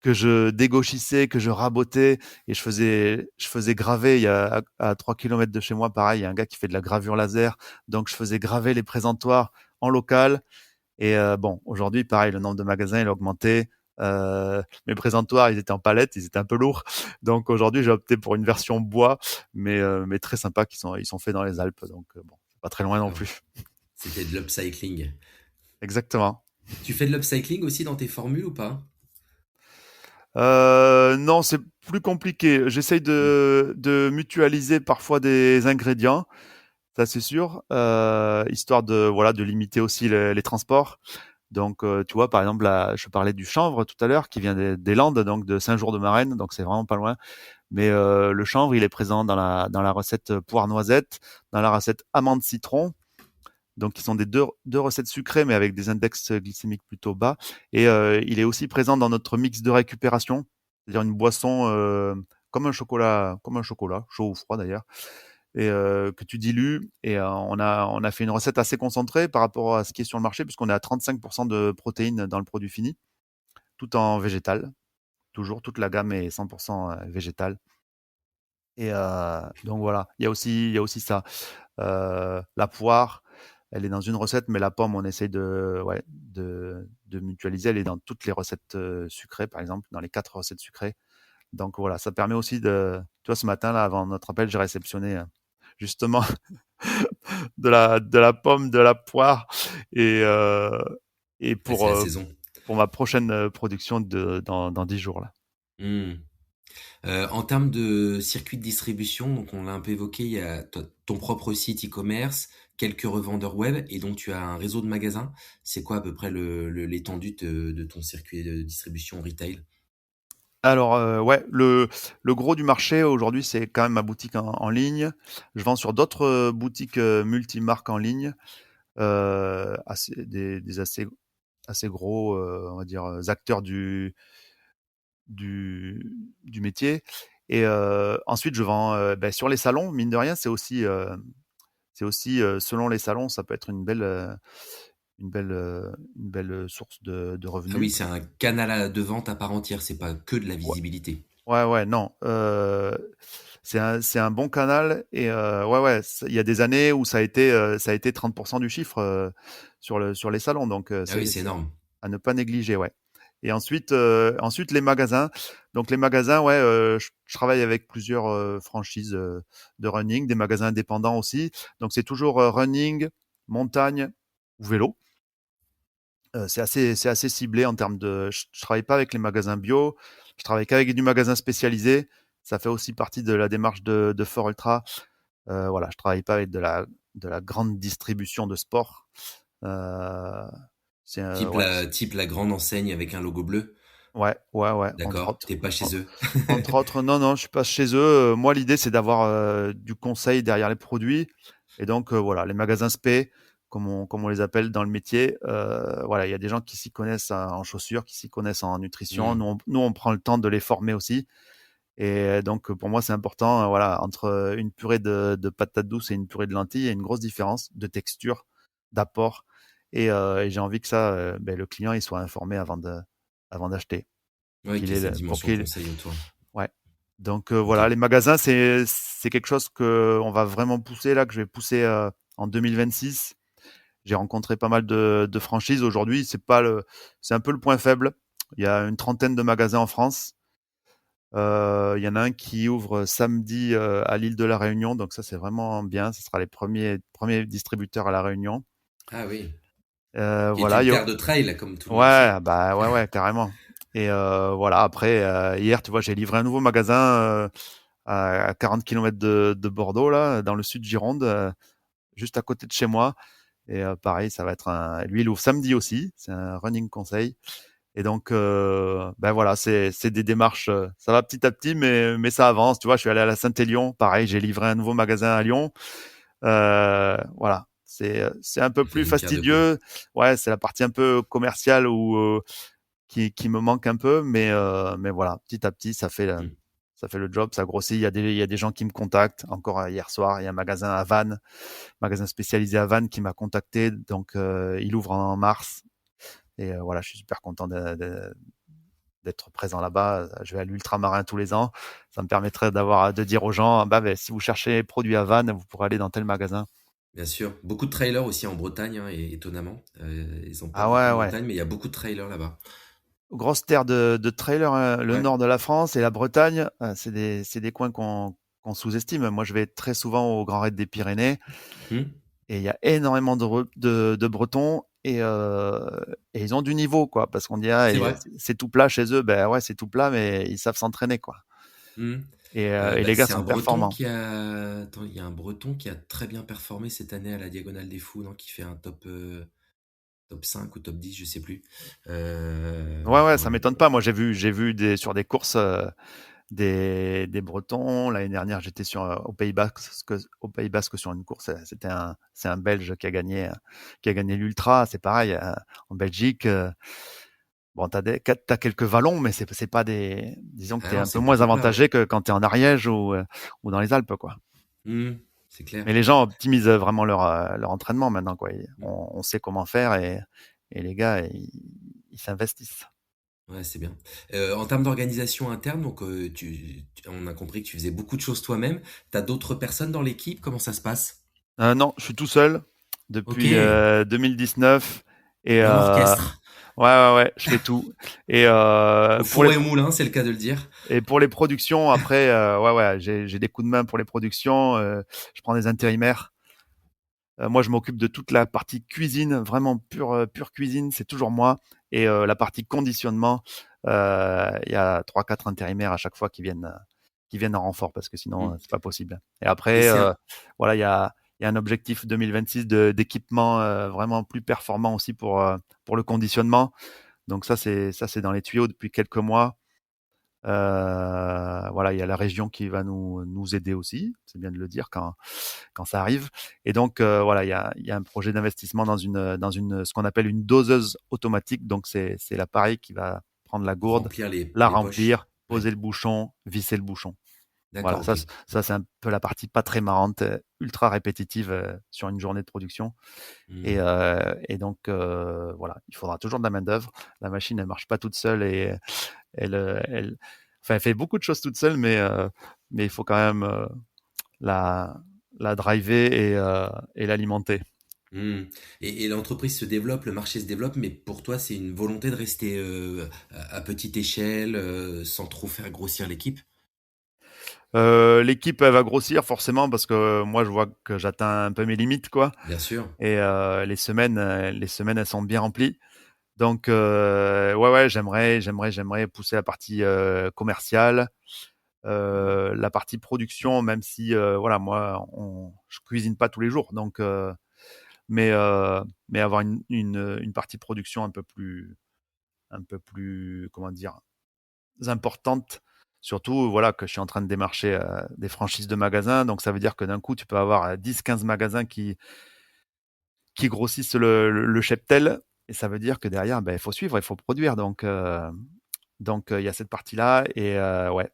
que je dégauchissais, que je rabotais et je faisais graver. Il y a à 3 kilomètres de chez moi, pareil, il y a un gars qui fait de la gravure laser. Donc, je faisais graver les présentoirs en local. Et bon, aujourd'hui, pareil, le nombre de magasins, il a augmenté. Mes présentoirs, ils étaient en palette, ils étaient un peu lourds. Donc aujourd'hui, j'ai opté pour une version bois, mais très sympa, ils sont faits dans les Alpes. Donc bon, pas très loin non Ah ouais. plus. C'était de l'upcycling. Exactement. Tu fais de l'upcycling aussi dans tes formules ou pas? Non, c'est plus compliqué. J'essaye de mutualiser parfois des ingrédients, ça c'est sûr, histoire de voilà de limiter aussi les transports. Donc, tu vois, par exemple, là, je parlais du chanvre tout à l'heure, qui vient des Landes, donc de Saint-Jour-de-Marennes, donc c'est vraiment pas loin. Mais le chanvre, il est présent dans la recette poire noisette, dans la recette amande citron. Donc, qui sont deux recettes sucrées, mais avec des index glycémiques plutôt bas. Et il est aussi présent dans notre mix de récupération, c'est-à-dire une boisson comme un chocolat, chaud ou froid d'ailleurs, et que tu dilues. Et on a fait une recette assez concentrée par rapport à ce qui est sur le marché, puisqu'on est à 35% de protéines dans le produit fini, tout en végétal. Toujours, toute la gamme est 100% végétale. Et donc voilà, il y a aussi ça. La poire, elle est dans une recette, mais la pomme, on essaye de mutualiser. Elle est dans toutes les recettes sucrées, par exemple, dans les 4 recettes sucrées. Donc voilà, ça permet aussi tu vois, ce matin, là, avant notre appel, j'ai réceptionné justement de la pomme, de la poire, et, euh, et Ouais, c'est la saison. pour ma prochaine production dans 10 jours, là. Hmm. En termes de circuit de distribution, donc on l'a un peu évoqué, il y a ton propre site e-commerce, quelques revendeurs web, et donc tu as un réseau de magasins. C'est quoi à peu près l'étendue de ton circuit de distribution retail? Alors, ouais, le gros du marché aujourd'hui, c'est quand même ma boutique en ligne. Je vends sur d'autres boutiques multimarques en ligne, des assez gros, on va dire, acteurs du métier. Et ensuite, je vends sur les salons. Mine de rien, c'est aussi selon les salons, ça peut être une belle source de Ah oui, revenus. c'est un canal de vente à part entière, c'est pas que de la Ouais, visibilité. ouais, non. C'est un bon canal et il y a des années où ça a été 30% du chiffre sur les salons, donc Ah oui, c'est c'est énorme. à ne pas négliger, ouais. Et ensuite les magasins. Donc les magasins, je travaille avec plusieurs franchises de running, des magasins indépendants aussi. Donc c'est toujours running, montagne ou vélo. C'est assez ciblé en termes je travaille pas avec les magasins bio, je travaille qu'avec du magasin spécialisé. Ça fait aussi partie de la démarche de Fort Ultra. Voilà, je travaille pas avec de la grande distribution de sport. Euh, ouais, Type la grande enseigne avec un logo bleu. entre D'accord, autres. t'es pas chez eux. Entre autres, non, je suis pas chez eux. Moi, l'idée, c'est d'avoir du conseil derrière les produits. Et donc, voilà, les magasins spé, comme on les appelle dans le métier, voilà, il y a des gens qui s'y connaissent en chaussures, qui s'y connaissent en nutrition. Hmm. Nous, on prend le temps de les former aussi. Et donc, pour moi, c'est important, voilà, entre une purée de patates douces et une purée de lentilles, il y a une grosse différence de texture, d'apport. Et j'ai envie que ça, le client, il soit informé avant d'acheter, Ouais, qu'il y ait cette pour dimension qu'il, conseil autour. ouais. Donc Ok. voilà, les magasins, c'est quelque chose que on va vraiment pousser là, que je vais pousser en 2026. J'ai rencontré pas mal de franchises aujourd'hui. C'est un peu le point faible. Il y a une trentaine de magasins en France. Il y en a un qui ouvre samedi à l'île de la Réunion, donc ça c'est vraiment bien. Ce sera les premiers distributeurs à la Réunion. Ah oui. Qui est Voilà. une terre de trail, comme tout le monde le Ouais, sait. bah ouais, carrément. Et voilà. Après, hier, tu vois, j'ai livré un nouveau magasin à 40 kilomètres de Bordeaux, là, dans le sud Gironde, juste à côté de chez moi. Et pareil, ça va être lui, il ouvre samedi aussi. C'est un running conseil. Et donc, ben voilà, c'est des démarches. Ça va petit à petit, mais ça avance. Tu vois, je suis allé à la Saint-Élion. Pareil, j'ai livré un nouveau magasin à Lyon. Voilà, C'est un peu plus Faire une pierre de coups. fastidieux. Ouais, c'est la partie un peu commerciale qui me manque un peu, mais voilà, petit à petit, Hmm. ça fait le job, ça grossit. Il y a des gens qui me contactent. Encore hier soir, il y a un magasin à Vannes, magasin spécialisé à Vannes qui m'a contacté. Donc, il ouvre en mars. Et voilà, je suis super content d'être présent là-bas. Je vais à l'Ultramarin tous les ans. Ça me permettrait de dire aux gens, bah, si vous cherchez produits à Vannes, vous pourrez aller dans tel magasin. Bien sûr. Beaucoup de trailers aussi en Bretagne, hein, étonnamment. Ils ont pas Ah beaucoup ouais, de ouais. montagnes, mais il y a beaucoup de trailers là-bas. Grosse terre de trailer, hein. Le Ouais. nord de la France et la Bretagne, c'est des coins qu'on sous-estime. Moi, je vais très souvent au Grand Raid des Pyrénées Hmm. et il y a énormément de Bretons et ils ont du niveau, quoi. Parce qu'on dit, ah, C'est vrai. c'est tout plat chez eux. Ben ouais, c'est tout plat, mais ils savent s'entraîner, quoi. Hmm. Et Bah, les gars c'est sont un Breton performants. qui a. Attends, il y a un Breton qui a très bien performé cette année à la Diagonale des Fous, non? Qui fait un top 5 ou top 10, je sais plus. Ouais, ouais, Attends, ça m'étonne pas. Moi, j'ai vu sur des courses des Bretons. L'année dernière, j'étais au Pays Basque sur une course. C'est un Belge qui a gagné l'ultra. C'est pareil en Belgique. Bon, t'as quelques vallons, mais c'est pas disons que ah t'es non, un peu c'est moins plutôt plat, ouais. avantagé que quand t'es en Ariège ou dans les Alpes, quoi. Hmm. C'est clair. Mais les gens optimisent vraiment leur entraînement maintenant, quoi. On sait comment faire et les gars, ils s'investissent. Ouais, c'est bien. En termes d'organisation interne, donc on a compris que tu faisais beaucoup de choses toi-même. T'as d'autres personnes dans l'équipe? Comment ça se passe? Non, je suis tout seul Ok, depuis 2019 et l'homme orchestre. ouais, je fais tout. Et Au four et au moulin, c'est le cas de le dire. pour les productions, après, ouais, j'ai des coups de main pour les productions. Je prends des intérimaires. Moi, je m'occupe de toute la partie cuisine, vraiment pure cuisine, c'est toujours moi. Et la partie conditionnement, il y a trois, quatre intérimaires à chaque fois qui viennent en renfort parce que sinon, Hmm. c'est pas possible. Et Et après, c'est un... voilà, il y a un objectif 2026 d'équipement vraiment plus performant aussi pour le conditionnement. Donc ça, c'est dans les tuyaux depuis quelques mois. Voilà, il y a la région qui va nous aider aussi, c'est bien de le dire quand ça arrive. Et donc voilà, il y a un projet d'investissement dans ce qu'on appelle une doseuse automatique. Donc c'est l'appareil qui va prendre la Pour gourde, remplir la les poches. remplir, Ouais, poser le bouchon, visser le bouchon. d'accord, Voilà, ok. ça c'est un peu la partie pas très marrante, ultra répétitive sur une journée de production. Hmm. Et donc voilà, il faudra toujours de la main d'œuvre. La machine elle marche pas toute seule et elle, enfin, elle fait beaucoup de choses toute seule, mais il faut quand même la, la driver et l'alimenter. Hmm. Et l'entreprise se développe, le marché se développe, mais pour toi, c'est une volonté de rester à petite échelle, sans trop faire grossir l'équipe? L'équipe elle va grossir forcément parce que moi je vois que j'atteins un peu mes limites quoi. Bien sûr. Et les semaines elles sont bien remplies. Donc ouais j'aimerais pousser la partie commerciale, la partie production même si voilà moi je cuisine pas tous les jours donc mais mais avoir une partie production un peu plus comment dire importante. Surtout, voilà, que je suis en train de démarcher des franchises de magasins. Donc, ça veut dire que d'un coup, tu peux avoir 10-15 magasins qui grossissent le cheptel. Et ça veut dire que derrière, ben, il faut suivre, il faut produire. Donc, il y a cette partie-là. Et ouais,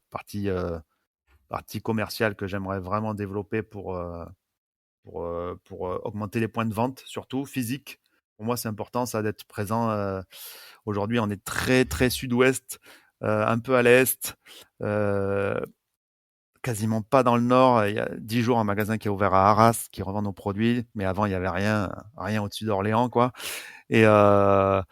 partie commerciale que j'aimerais vraiment développer pour augmenter les points de vente, surtout physique. Pour moi, c'est important, ça, d'être présent. Aujourd'hui, on est très, très sud-ouest, un peu à l'est, euh, quasiment pas dans le nord. Il y a 10 jours un magasin qui est ouvert à Arras, qui revend nos produits, mais avant, il n'y avait rien au-dessus d'Orléans, quoi. Et, euh,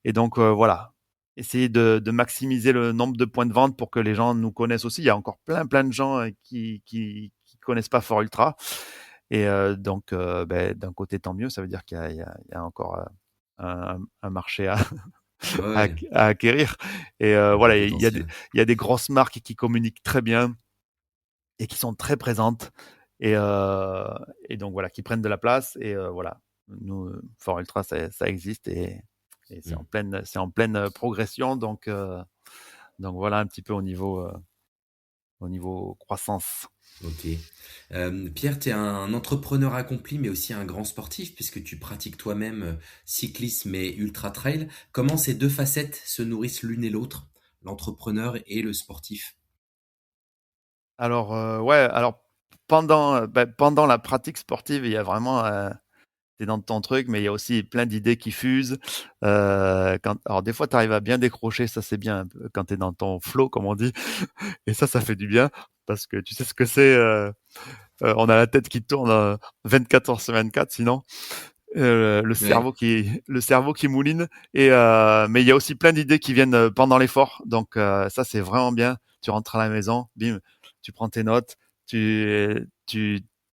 et donc, voilà. Essayer de maximiser le nombre de points de vente pour que les gens nous connaissent aussi. Il y a encore plein de gens qui connaissent pas Fort Ultra. Et donc, ben, d'un côté, tant mieux. Ça veut dire qu'il y a encore un marché Ouais, à acquérir. Et un gros voilà, potentiel. il y a des grosses marques qui communiquent très bien et qui sont très présentes. Et, euh, et donc voilà, qui prennent de la place. Et voilà, nous, Fort Ultra, ça existe et Hmm. c'est en pleine progression. Donc voilà un petit peu au niveau au niveau croissance. Ok. Pierre, tu es un entrepreneur accompli, mais aussi un grand sportif, puisque tu pratiques toi-même cyclisme et ultra trail. Comment ces deux facettes se nourrissent l'une et l'autre, l'entrepreneur et le sportif? Alors, ouais, alors pendant la pratique sportive, il y a vraiment, t'es dans ton truc, mais il y a aussi plein d'idées qui fusent. Alors des fois, tu arrives à bien décrocher, ça c'est bien, un peu quand tu es dans ton flow, comme on dit, et ça fait du bien, parce que tu sais ce que c'est, on a la tête qui tourne 24 heures sur 24, sinon. Ouais. Le cerveau qui mouline, mais il y a aussi plein d'idées qui viennent pendant l'effort, donc ça c'est vraiment bien. Tu rentres à la maison, bim, tu prends tes notes, tu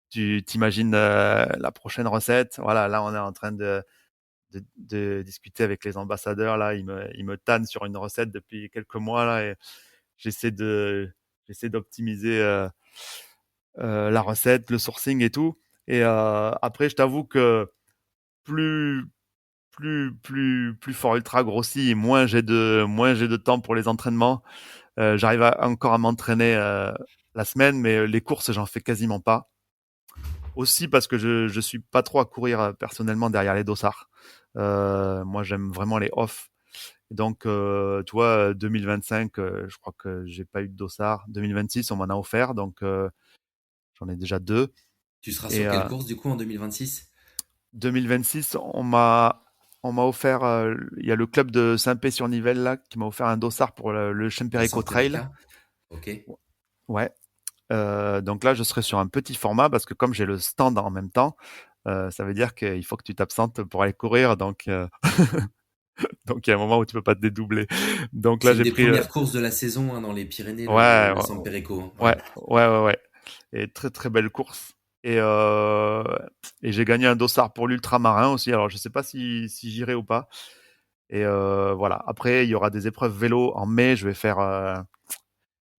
tu t'imagines la prochaine recette. Voilà, là on est en train de discuter avec les ambassadeurs. Là ils me tannent sur une recette depuis quelques mois là, et j'essaie de j'essaie d'optimiser la recette, le sourcing et tout. Et après, je t'avoue que plus plus fort ultra grossi, et moins j'ai de temps pour les entraînements. J'arrive encore à m'entraîner la semaine, mais les courses, j'en fais quasiment pas. Aussi parce que je suis pas trop à courir personnellement derrière les dossards. Moi, j'aime vraiment les off. Donc, tu vois, 2025, je crois que j'ai pas eu de dossard. 2026, on m'en a offert, donc j'en ai déjà deux. Tu seras Et sur quelle course du coup en 2026? 2026, on m'a offert, il y a le club de Saint-Pé-sur-Nivelle là qui m'a offert un dossard pour le La Chemperico Trail. Santerica? Ok. Ouais. Donc là, je serai sur un petit format parce que comme j'ai le stand en même temps, ça veut dire qu'il faut que tu t'absentes pour aller courir. Donc, donc il y a un moment où tu peux pas te dédoubler. Donc là, C'est une j'ai des pris, premières courses de la saison hein, dans les Pyrénées, ouais, le San Perico, hein. ouais, Ouais. ouais. Et très très belle course. Et, et j'ai gagné un dossard pour l'ultramarin aussi. Alors je sais pas si j'irai ou pas. Et voilà. Après, il y aura des épreuves vélo en mai. Je vais faire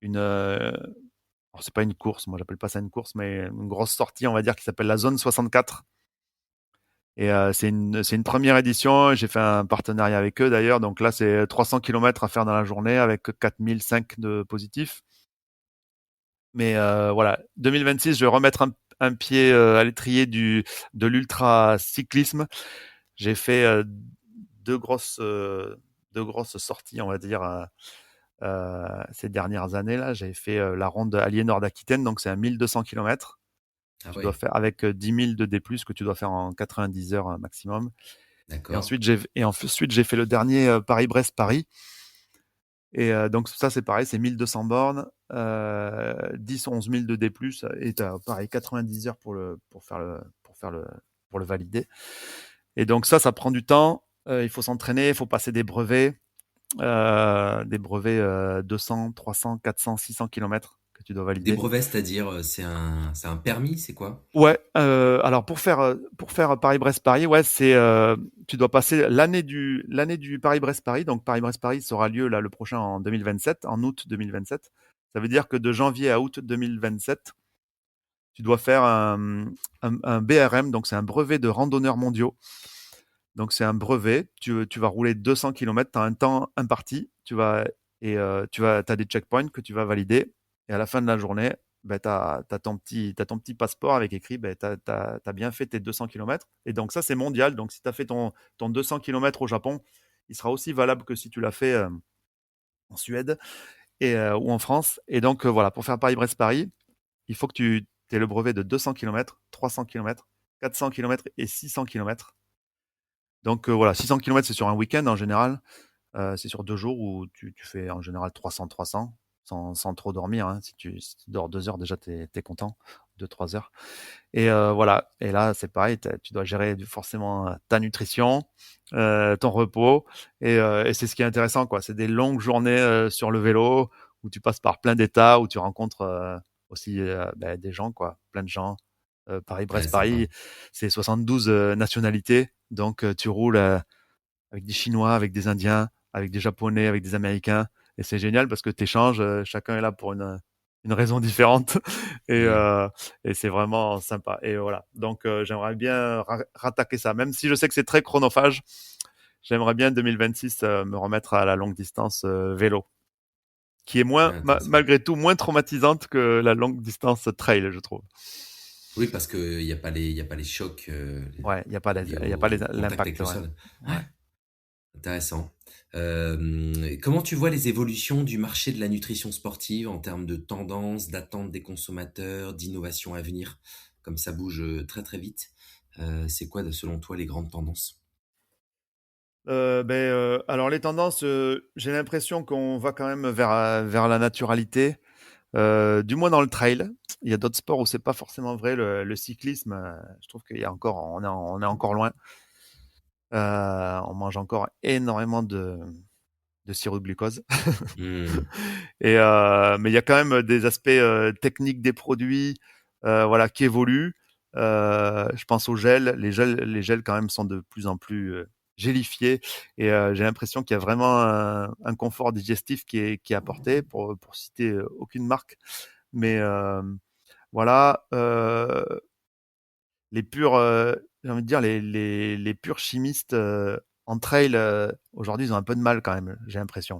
une. Alors c'est pas une course, moi j'appelle pas ça une course, mais une grosse sortie, on va dire, qui s'appelle la Zone 64. Et c'est une première édition. J'ai fait un partenariat avec eux d'ailleurs. Donc là, c'est 300 kilomètres à faire dans la journée avec 4005 de positifs. Mais voilà, 2026, je vais remettre un pied à l'étrier de l'ultra cyclisme. J'ai fait deux grosses, euh, deux grosses sorties, on va dire, ces dernières années là. J'ai fait la ronde Allier-Nord-Aquitaine, donc c'est un 1200 km. Ah Tu dois ouais, faire avec 10 000 de D+, que tu dois faire en 90 heures maximum. d'accord. Et ensuite, j'ai fait le dernier Paris-Brest-Paris. Et donc ça, c'est pareil, c'est 1200 bornes, 10-11 000 de D+, et tu as pareil 90 heures pour le valider. Et donc ça prend du temps. Il faut s'entraîner, il faut passer des brevets 200, 300, 400, 600 kilomètres que tu dois Des valider. brevets, c'est-à-dire, c'est un permis, c'est quoi? Ouais, alors pour faire Paris-Brest-Paris, ouais, tu dois passer l'année du Paris-Brest-Paris. Donc Paris-Brest-Paris sera lieu là le prochain en 2027, en août 2027. Ça veut dire que de janvier à août 2027, tu dois faire un BRM, donc c'est un brevet de randonneurs mondiaux. Donc c'est un brevet, tu vas rouler 200 km, tu as un temps imparti, t'as des checkpoints que tu vas valider, et à la fin de la journée, ben, t'as ton petit passeport avec écrit, ben, t'as bien fait tes 200 km. Et donc ça, c'est mondial. Donc si tu as fait ton 200 km au Japon, il sera aussi valable que si tu l'as fait en Suède ou en France. Et donc voilà, pour faire Paris-Brest-Paris, il faut que tu aies le brevet de 200 km, 300 km, 400 km et 600 km. Donc voilà, 600 km, c'est sur un week-end en général. C'est sur 2 jours où tu fais en général 300-300 sans trop dormir, hein. Si tu dors 2 heures, déjà, t'es content. 2-3 heures. Et voilà. Et là, c'est pareil, tu dois gérer forcément ta nutrition, ton repos. Et c'est ce qui est intéressant, quoi. C'est des longues journées sur le vélo où tu passes par plein d'états, où tu rencontres aussi ben, des gens, quoi. Plein de gens. Ouais, Paris-Brest-Paris, sympa. c'est 72 nationalités. Donc, tu roules avec des Chinois, avec des Indiens, avec des Japonais, avec des Américains. Et c'est génial parce que tu échanges, chacun est là pour une raison différente. Et, Hmm. euh, et c'est vraiment sympa. Et voilà. Donc j'aimerais bien rattaquer ça. Même si je sais que c'est très chronophage, j'aimerais bien 2026 me remettre à la longue distance vélo. qui est Ouais, intéressant. malgré tout moins traumatisante que la longue distance trail, je trouve. Oui, parce qu'il n'y a pas il y a pas les chocs Ouais, liés il y a pas au contact avec l'impact, le ouais. sol. Ouais, Ouais. intéressant. Comment tu vois les évolutions du marché de la nutrition sportive en termes de tendance, d'attente des consommateurs, d'innovation à venir? Comme ça bouge très très vite. C'est quoi, selon toi, les grandes tendances? Alors les tendances, j'ai l'impression qu'on va quand même vers la naturalité, du moins dans le trail. Il y a d'autres sports où c'est pas forcément vrai. Le cyclisme, je trouve qu'il y a encore, on est encore loin. On mange encore énormément de sirop de glucose. Hmm. Mais il y a quand même des aspects techniques des produits, voilà, qui évoluent. Je pense aux gels. Les gels quand même sont de plus en plus gélifiés et j'ai l'impression qu'il y a vraiment un confort digestif qui est apporté pour citer aucune marque. Mais voilà, les purs, j'ai envie de dire les purs chimistes en trail aujourd'hui ils ont un peu de mal quand même. J'ai l'impression.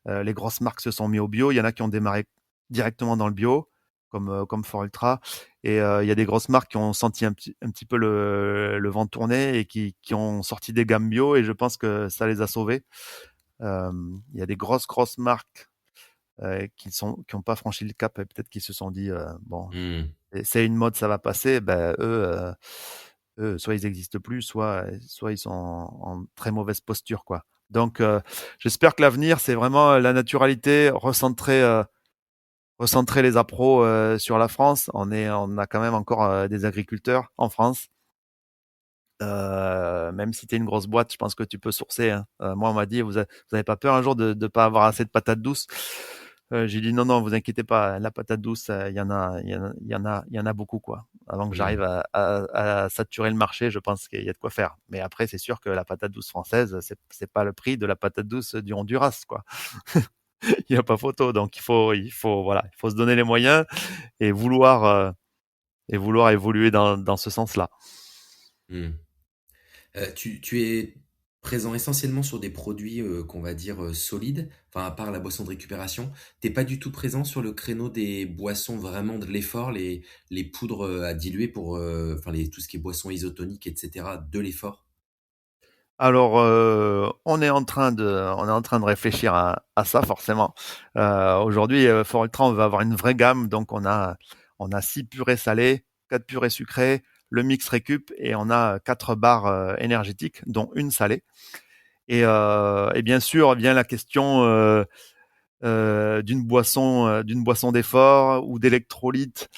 Les grosses marques se sont mis au bio. Il y en a qui ont démarré directement dans le bio, comme Fort Ultra. Et il y a des grosses marques qui ont senti un petit peu le vent tourner et qui ont sorti des gammes bio. Et je pense que ça les a sauvés. Il y a des grosses marques qui ont pas franchi le cap et peut-être qu'ils se sont dit bon, Hmm. c'est une mode, ça va passer. Ben eux, soit ils n'existent plus, soit ils sont en très mauvaise posture, quoi. Donc, j'espère que l'avenir, c'est vraiment la naturalité, recentrer les appros sur la France. On a quand même encore des agriculteurs en France. Même si tu es une grosse boîte, je pense que tu peux sourcer, hein. Moi, on m'a dit, vous avez pas peur un jour de ne pas avoir assez de patates douces? J'ai dit non, non, vous inquiétez pas, la patate douce, il y en a beaucoup, quoi. Avant que j'arrive Hmm. à saturer le marché, je pense qu'il y a de quoi faire. Mais après, c'est sûr que la patate douce française, c'est pas le prix de la patate douce du Honduras, quoi. Il y a pas photo, donc voilà, il faut se donner les moyens et vouloir évoluer dans ce sens-là. Hmm. Tu es présent essentiellement sur des produits qu'on va dire solides, enfin à part la boisson de récupération. T'es pas du tout présent sur le créneau des boissons vraiment de l'effort, les poudres à diluer pour, enfin tout ce qui est boissons isotoniques, etc. de l'effort. Alors, on est en train de réfléchir à ça forcément. Aujourd'hui, Fort Ultra, on va avoir une vraie gamme, donc on a 6 purées salées, 4 purées sucrées, le mix récup et on a 4 barres énergétiques, dont une salée. Et bien sûr, vient la question d'une boisson d'effort ou d'électrolyte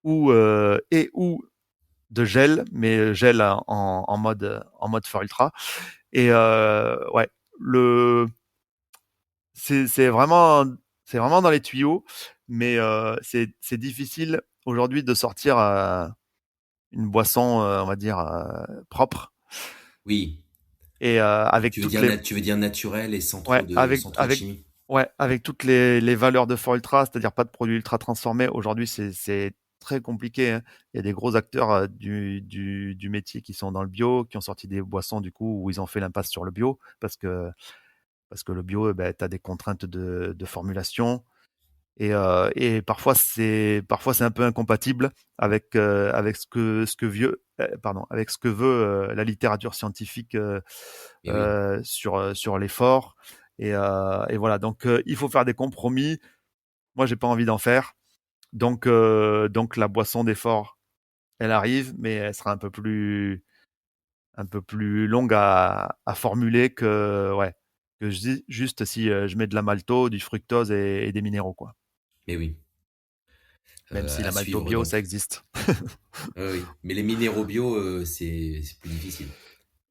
ou de gel, mais gel en mode Fort Ultra. Et ouais, le c'est vraiment c'est vraiment dans les tuyaux, mais c'est difficile aujourd'hui de sortir une boisson, on va dire propre Oui, et avec toutes les tu veux dire naturel et ouais sans trop de chimie. avec toutes les valeurs de Fort Ultra, c'est-à-dire pas de produits ultra transformés. Aujourd'hui, c'est très compliqué, hein. Il y a des gros acteurs du métier qui sont dans le bio, qui ont sorti des boissons du coup où ils ont fait l'impasse sur le bio parce que le bio, eh ben, tu as des contraintes de formulation et parfois c'est un peu incompatible avec avec ce que veut la littérature scientifique Et oui, sur l'effort et voilà donc il faut faire des compromis. Moi j'ai pas envie d'en faire donc la boisson d'effort elle arrive mais elle sera un peu plus longue à formuler que ouais que juste si je mets de la malto, du fructose et des minéraux quoi. mais oui. Même si À la malto suivre bio ça donc. existe. Oui, mais les minéraux bio, c'est plus difficile.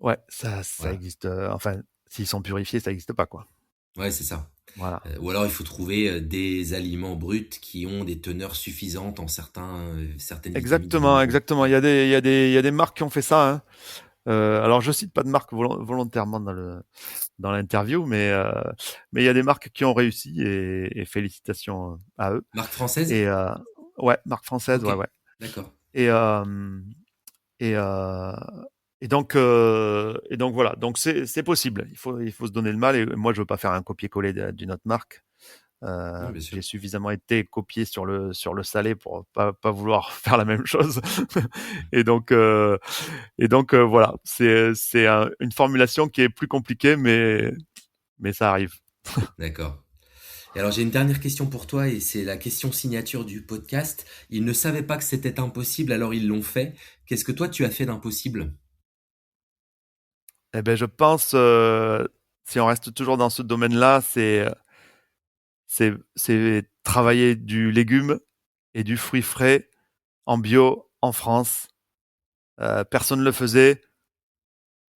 Ouais, ça Voilà. existe. Enfin, s'ils sont purifiés, ça existe pas quoi. Ouais, c'est ça. Voilà. Ou alors il faut trouver des aliments bruts qui ont des teneurs suffisantes en certaines vitamines et Exactement, minéraux. exactement. Ouais. Il y a des marques qui ont fait ça, hein. Alors je cite pas de marque volontairement dans l'interview, mais il y a des marques qui ont réussi et félicitations à eux. Marque française? Et ouais, marque française, Ok, ouais, ouais. d'accord. Et et euh, et donc voilà. Donc c'est possible. Il faut se donner le mal. Et moi je veux pas faire un copier-coller d'une autre marque. Oui, bien sûr. J'ai suffisamment été copié sur le salé pour pas vouloir faire la même chose. Et donc voilà, c'est une formulation qui est plus compliquée, mais ça arrive. D'accord. Et alors j'ai une dernière question pour toi et c'est la question signature du podcast. Ils ne savaient pas que c'était impossible, alors ils l'ont fait. Qu'est-ce que toi tu as fait d'impossible? Eh ben, je pense, si on reste toujours dans ce domaine-là, c'est travailler du légume et du fruit frais en bio en France. Personne ne le faisait.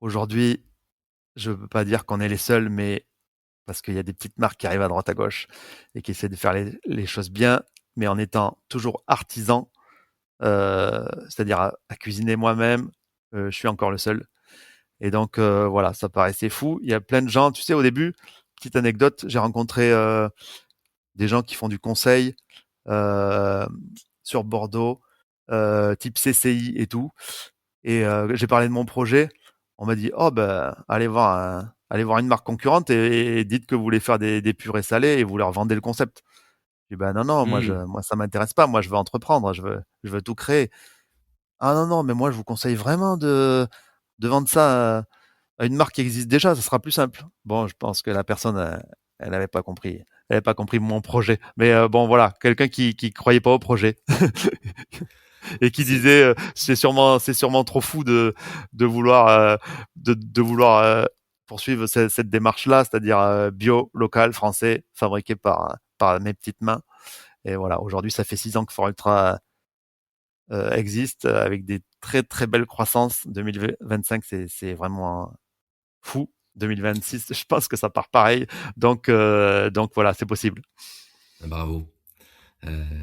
Aujourd'hui, je ne peux pas dire qu'on est les seuls, mais parce qu'il y a des petites marques qui arrivent à droite à gauche et qui essaient de faire les choses bien, mais en étant toujours artisan, c'est-à-dire à cuisiner moi-même. Je suis encore le seul. Et donc voilà, ça paraissait fou. Il y a plein de gens, tu sais, au début, petite anecdote, j'ai rencontré des gens qui font du conseil euh, sur Bordeaux, type CCI et tout. Et j'ai parlé de mon projet. On m'a dit, oh ben, allez voir une marque concurrente et dites que vous voulez faire des purées salées et vous leur vendez le concept. Je dis, ben non, non, Hmm. moi ça m'intéresse pas. Moi, je veux entreprendre, je veux tout créer. Ah non, non, mais moi, je vous conseille vraiment de vendre ça à une marque qui existe déjà, ça sera plus simple. Bon, je pense que la personne, elle n'avait pas compris. Elle n'avait pas compris mon projet. Mais bon, voilà, quelqu'un qui croyait pas au projet et qui C'est disait c'est sûrement trop fou de vouloir de vouloir poursuivre cette démarche-là, c'est-à-dire bio, local, français, fabriqué par mes petites mains. Et voilà, aujourd'hui, ça fait 6 ans que Fort Ultra existe avec des très très belles croissances. 2025, c'est vraiment fou. 2026, je pense que ça part pareil. Donc voilà, c'est possible. bravo.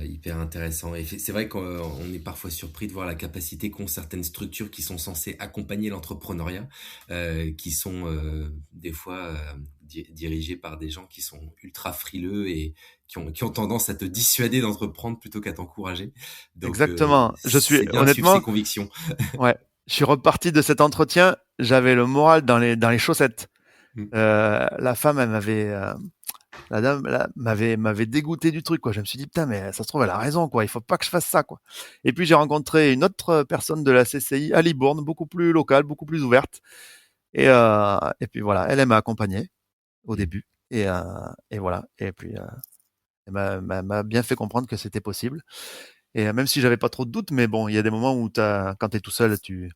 Hyper intéressant. Et c'est vrai qu'on est parfois surpris de voir la capacité qu'ont certaines structures qui sont censées accompagner l'entrepreneuriat, qui sont des fois dirigées par des gens qui sont ultra frileux et qui ont tendance à te dissuader d'entreprendre plutôt qu'à t'encourager. Donc Exactement. Je suis c'est bien de suivre ses honnêtement, convictions. ouais, je suis reparti de cet entretien. J'avais le moral dans les chaussettes. Mm. La femme, la dame m'avait dégoûté du truc, quoi. Je me suis dit putain, mais ça se trouve elle a raison, quoi. Il faut pas que je fasse ça, quoi. Et puis j'ai rencontré une autre personne de la CCI à Libourne, beaucoup plus locale, beaucoup plus ouverte. Et puis voilà, elle m'a accompagné au Mm. début. Et voilà. Et puis elle m'a bien fait comprendre que c'était possible. Et même si j'avais pas trop de doutes, mais bon, il y a des moments où quand t'es tout seul, tu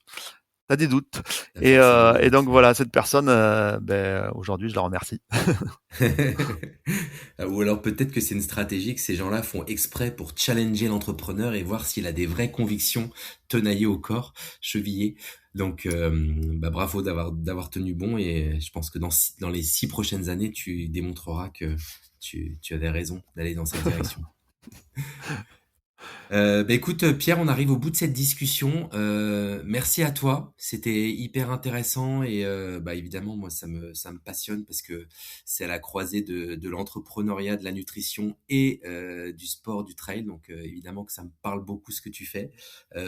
as des doutes. T'as forcément des Et donc doutes. voilà, cette personne, aujourd'hui, je la remercie. Ou alors peut-être que c'est une stratégie que ces gens-là font exprès pour challenger l'entrepreneur et voir s'il a des vraies convictions tenaillées au corps, chevillées. Donc, bah, bravo d'avoir tenu bon et je pense que dans les 6 prochaines années, tu démontreras que tu avais raison d'aller dans cette direction. Bah écoute, Pierre, on arrive au bout de cette discussion. Merci à toi. C'était hyper intéressant et bah évidemment, moi, ça me passionne parce que c'est à la croisée de l'entrepreneuriat, de la nutrition et du sport, du trail. Donc évidemment que ça me parle beaucoup ce que tu fais.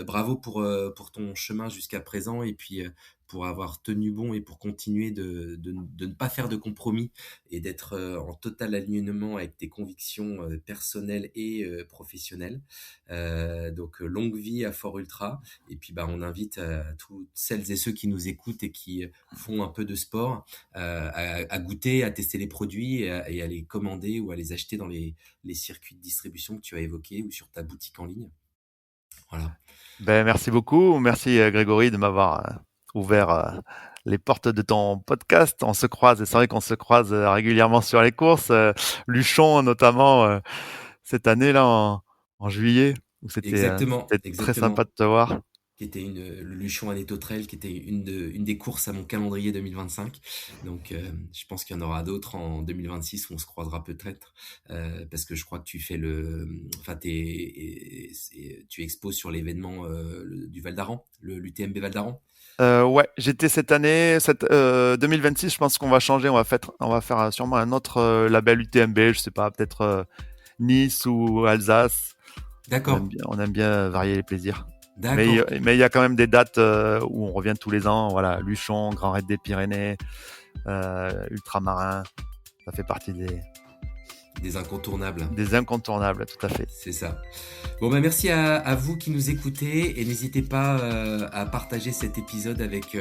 Bravo pour ton chemin jusqu'à présent et puis pour avoir tenu bon et pour continuer de ne pas faire de compromis et d'être en total alignement avec tes convictions personnelles et professionnelles. Donc longue vie à Fort Ultra et puis bah on invite toutes celles et ceux qui nous écoutent et qui font un peu de sport à goûter, à tester les produits et à les commander ou à les acheter dans les circuits de distribution que tu as évoqués ou sur ta boutique en ligne. Voilà. Ben, merci beaucoup. Merci, Grégory, de m'avoir ouvert les portes de ton podcast. On se croise, et c'est vrai qu'on se croise régulièrement sur les courses. Luchon, notamment, cette année-là, en juillet, où Exactement, c'était très sympa exactement. de te voir. Qui était le Luchon Aneto Trail, qui était une des courses à mon calendrier 2025. Donc, je pense qu'il y en aura d'autres en 2026 où on se croisera peut-être, parce que je crois que tu fais enfin, tu exposes sur l'événement du Val d'Aran, l'UTMB Val d'Aran. Ouais, j'étais cette année, 2026, je pense qu'on va changer. On va faire sûrement un autre label UTMB, je sais pas, peut-être Nice ou Alsace. D'accord, On aime bien varier les plaisirs. d'accord. Mais il y a quand même des dates où on revient tous les ans. Voilà, Luchon, Grand Raid des Pyrénées, Ultramarin, ça fait partie Des incontournables. Des incontournables, tout à fait. C'est ça. Bon, bah, merci à vous qui nous écoutez et n'hésitez pas à partager cet épisode avec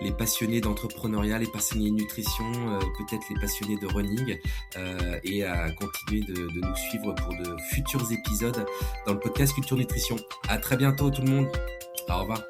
les passionnés d'entrepreneuriat, les passionnés de nutrition, peut-être les passionnés de running et à continuer de nous suivre pour de futurs épisodes dans le podcast Culture Nutrition. À très bientôt tout le monde. Au revoir.